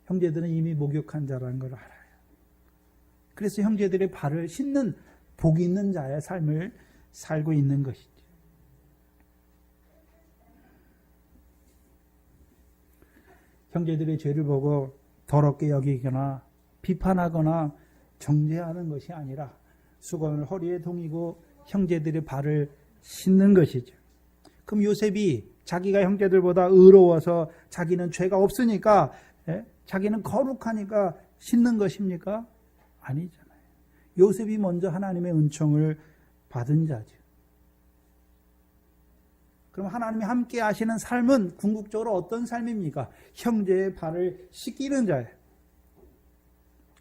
형제들은 이미 목욕한 자라는 걸 알아요. 그래서 형제들의 발을 씻는 복 있는 자의 삶을 살고 있는 것이죠. 형제들의 죄를 보고 더럽게 여기거나 비판하거나 정죄하는 것이 아니라 수건을 허리에 동이고 형제들의 발을 씻는 것이죠. 그럼 요셉이 자기가 형제들보다 의로워서 자기는 죄가 없으니까 자기는 거룩하니까 씻는 것입니까? 아니잖아요. 요셉이 먼저 하나님의 은총을 받은 자죠. 그럼 하나님이 함께 하시는 삶은 궁극적으로 어떤 삶입니까? 형제의 발을 씻기는 자예요.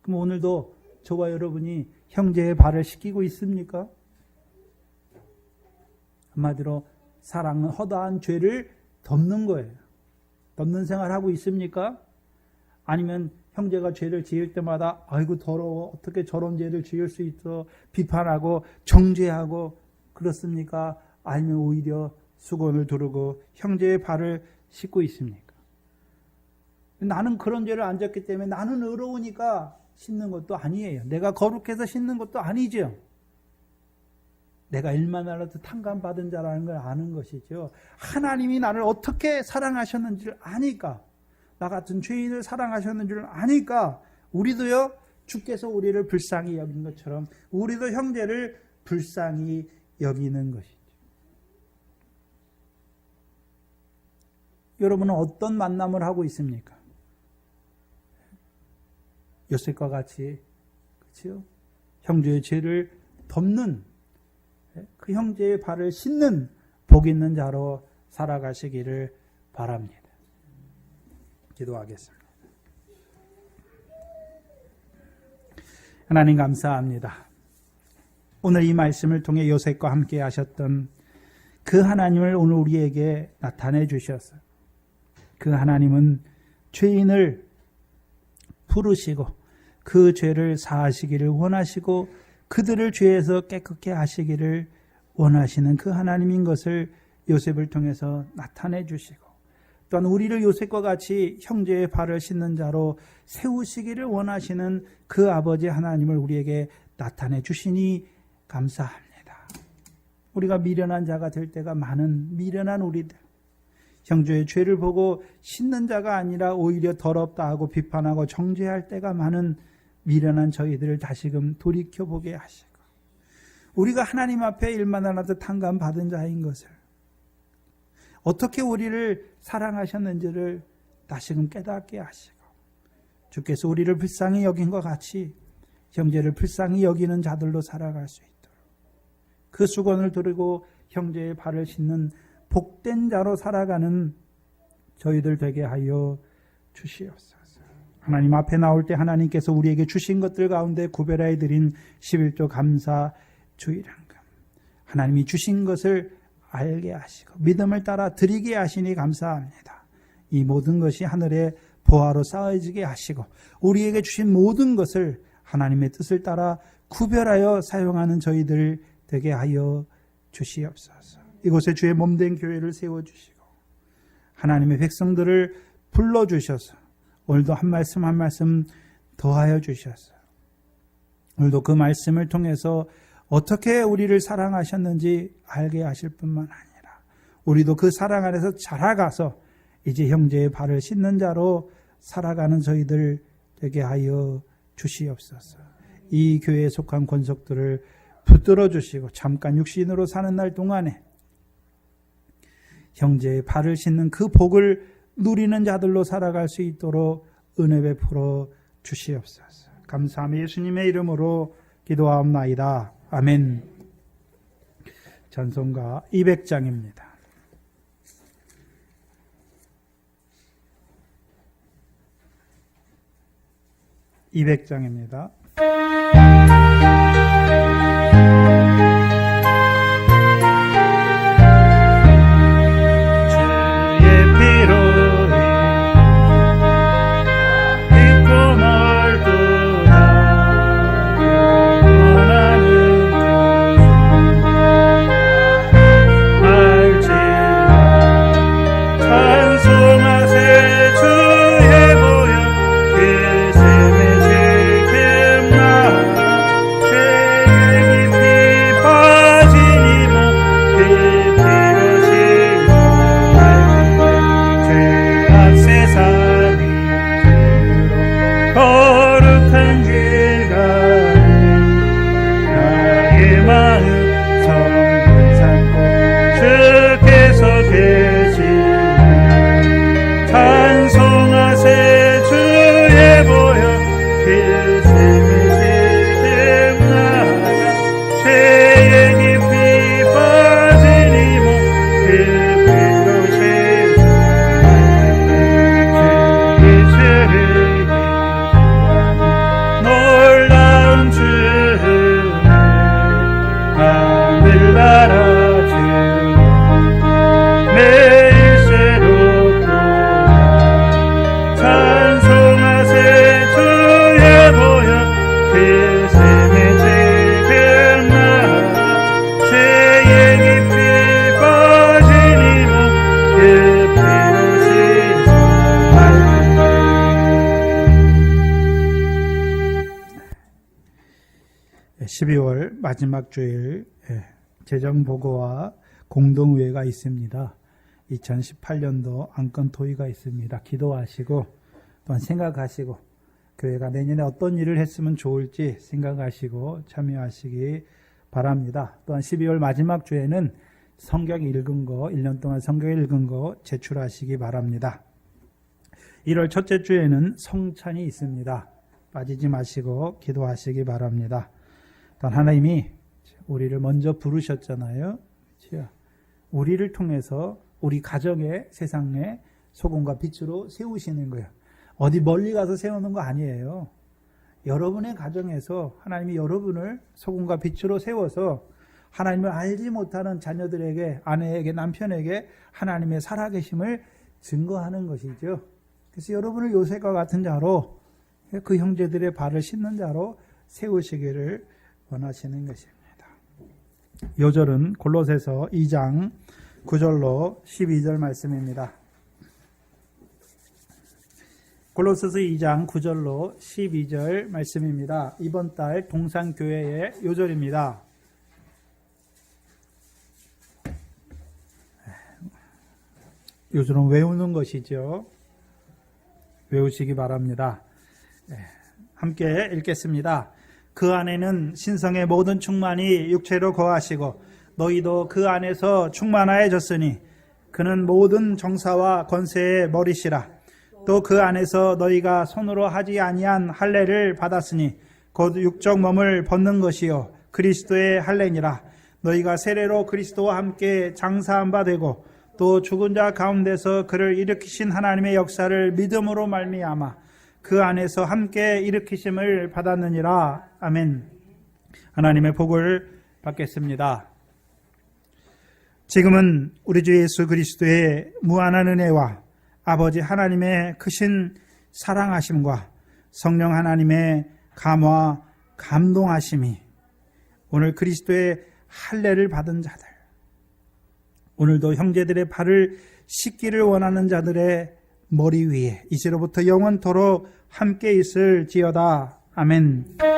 그럼 오늘도 저와 여러분이 형제의 발을 씻기고 있습니까? 한마디로 사랑은 허다한 죄를 덮는 거예요. 덮는 생활하고 있습니까? 아니면 형제가 죄를 지을 때마다 아이고 더러워, 어떻게 저런 죄를 지을 수 있어, 비판하고 정죄하고 그렇습니까? 아니면 오히려 수건을 두르고 형제의 발을 씻고 있습니까? 나는 그런 죄를 안 졌기 때문에 나는 의로우니까 씻는 것도 아니에요. 내가 거룩해서 씻는 것도 아니죠. 내가 일만 알아도 탕감받은 자라는 걸 아는 것이죠. 하나님이 나를 어떻게 사랑하셨는지를 아니까, 나 같은 죄인을 사랑하셨는 줄 아니까 우리도요, 주께서 우리를 불쌍히 여긴 것처럼 우리도 형제를 불쌍히 여기는 것이죠. 여러분은 어떤 만남을 하고 있습니까? 요셉과 같이, 그렇죠? 형제의 죄를 덮는, 그 형제의 발을 씻는 복 있는 자로 살아가시기를 바랍니다. 기도하겠습니다. 하나님 감사합니다. 오늘 이 말씀을 통해 요셉과 함께 하셨던 그 하나님을 오늘 우리에게 나타내 주셔서 그 하나님은 죄인을 부르시고 그 죄를 사하시기를 원하시고 그들을 죄에서 깨끗게 하시기를 원하시는 그 하나님인 것을 요셉을 통해서 나타내 주시고 또한 우리를 요셉과 같이 형제의 발을 씻는 자로 세우시기를 원하시는 그 아버지 하나님을 우리에게 나타내 주시니 감사합니다. 우리가 미련한 자가 될 때가 많은 미련한 우리들, 형제의 죄를 보고 씻는 자가 아니라 오히려 더럽다 하고 비판하고 정죄할 때가 많은 미련한 저희들을 다시금 돌이켜보게 하시고 우리가 하나님 앞에 일만 하나도 탕감받은 자인 것을, 어떻게 우리를 사랑하셨는지를 다시금 깨닫게 하시고 주께서 우리를 불쌍히 여긴 것 같이 형제를 불쌍히 여기는 자들로 살아갈 수 있도록 그 수건을 두르고 형제의 발을 씻는 복된 자로 살아가는 저희들 되게 하여 주시옵소서. 하나님 앞에 나올 때 하나님께서 우리에게 주신 것들 가운데 구별하여 드린 11조 감사 주일한금, 하나님이 주신 것을 알게 하시고 믿음을 따라 드리게 하시니 감사합니다. 이 모든 것이 하늘의 보화로 쌓여지게 하시고 우리에게 주신 모든 것을 하나님의 뜻을 따라 구별하여 사용하는 저희들 되게 하여 주시옵소서. 이곳에 주의 몸된 교회를 세워주시고 하나님의 백성들을 불러주셔서 오늘도 한 말씀 한 말씀 더하여 주셔서 오늘도 그 말씀을 통해서 어떻게 우리를 사랑하셨는지 알게 하실 뿐만 아니라 우리도 그 사랑 안에서 자라가서 이제 형제의 발을 씻는 자로 살아가는 저희들 되게 하여 주시옵소서. 이 교회에 속한 권속들을 붙들어 주시고 잠깐 육신으로 사는 날 동안에 형제의 발을 씻는 그 복을 누리는 자들로 살아갈 수 있도록 은혜 베풀어 주시옵소서. 감사하며 예수님의 이름으로 기도하옵나이다. 아멘. 찬송가 200장입니다. 200장입니다. 찬송하세 주 12월 마지막 주일 재정보고와 공동의회가 있습니다. 2018년도 안건 토의가 있습니다. 기도하시고 또한 생각하시고 교회가 내년에 어떤 일을 했으면 좋을지 생각하시고 참여하시기 바랍니다. 또한 12월 마지막 주에는 성경 읽은 거, 1년 동안 성경 읽은 거 제출하시기 바랍니다. 1월 첫째 주에는 성찬이 있습니다. 빠지지 마시고 기도하시기 바랍니다. 또한 하나님이 우리를 먼저 부르셨잖아요. 그렇죠? 우리를 통해서 우리 가정에 세상에 소금과 빛으로 세우시는 거예요. 어디 멀리 가서 세우는 거 아니에요. 여러분의 가정에서 하나님이 여러분을 소금과 빛으로 세워서 하나님을 알지 못하는 자녀들에게, 아내에게, 남편에게 하나님의 살아계심을 증거하는 것이죠. 그래서 여러분을 요셉과 같은 자로, 그 형제들의 발을 씻는 자로 세우시기를 원하시는 것입니다. 요절은 골로새서 2장 9절로 12절 말씀입니다. 골로새서 2장 9절로 12절 말씀입니다. 이번 달 동산교회의 요절입니다. 요절은 외우는 것이죠. 외우시기 바랍니다. 함께 읽겠습니다. 그 안에는 신성의 모든 충만이 육체로 거하시고 너희도 그 안에서 충만하여졌으니 그는 모든 정사와 권세의 머리시라. 또 그 안에서 너희가 손으로 하지 아니한 할례를 받았으니 곧 육적 몸을 벗는 것이요 그리스도의 할례니라. 너희가 세례로 그리스도와 함께 장사한 바 되고 또 죽은 자 가운데서 그를 일으키신 하나님의 역사를 믿음으로 말미암아 그 안에서 함께 일으키심을 받았느니라. 아멘. 하나님의 복을 받겠습니다. 지금은 우리 주 예수 그리스도의 무한한 은혜와 아버지 하나님의 크신 사랑하심과 성령 하나님의 감화 감동하심이 오늘 그리스도의 할례를 받은 자들, 오늘도 형제들의 발을 씻기를 원하는 자들의 머리 위에 이제로부터 영원토록 함께 있을지어다. 아멘.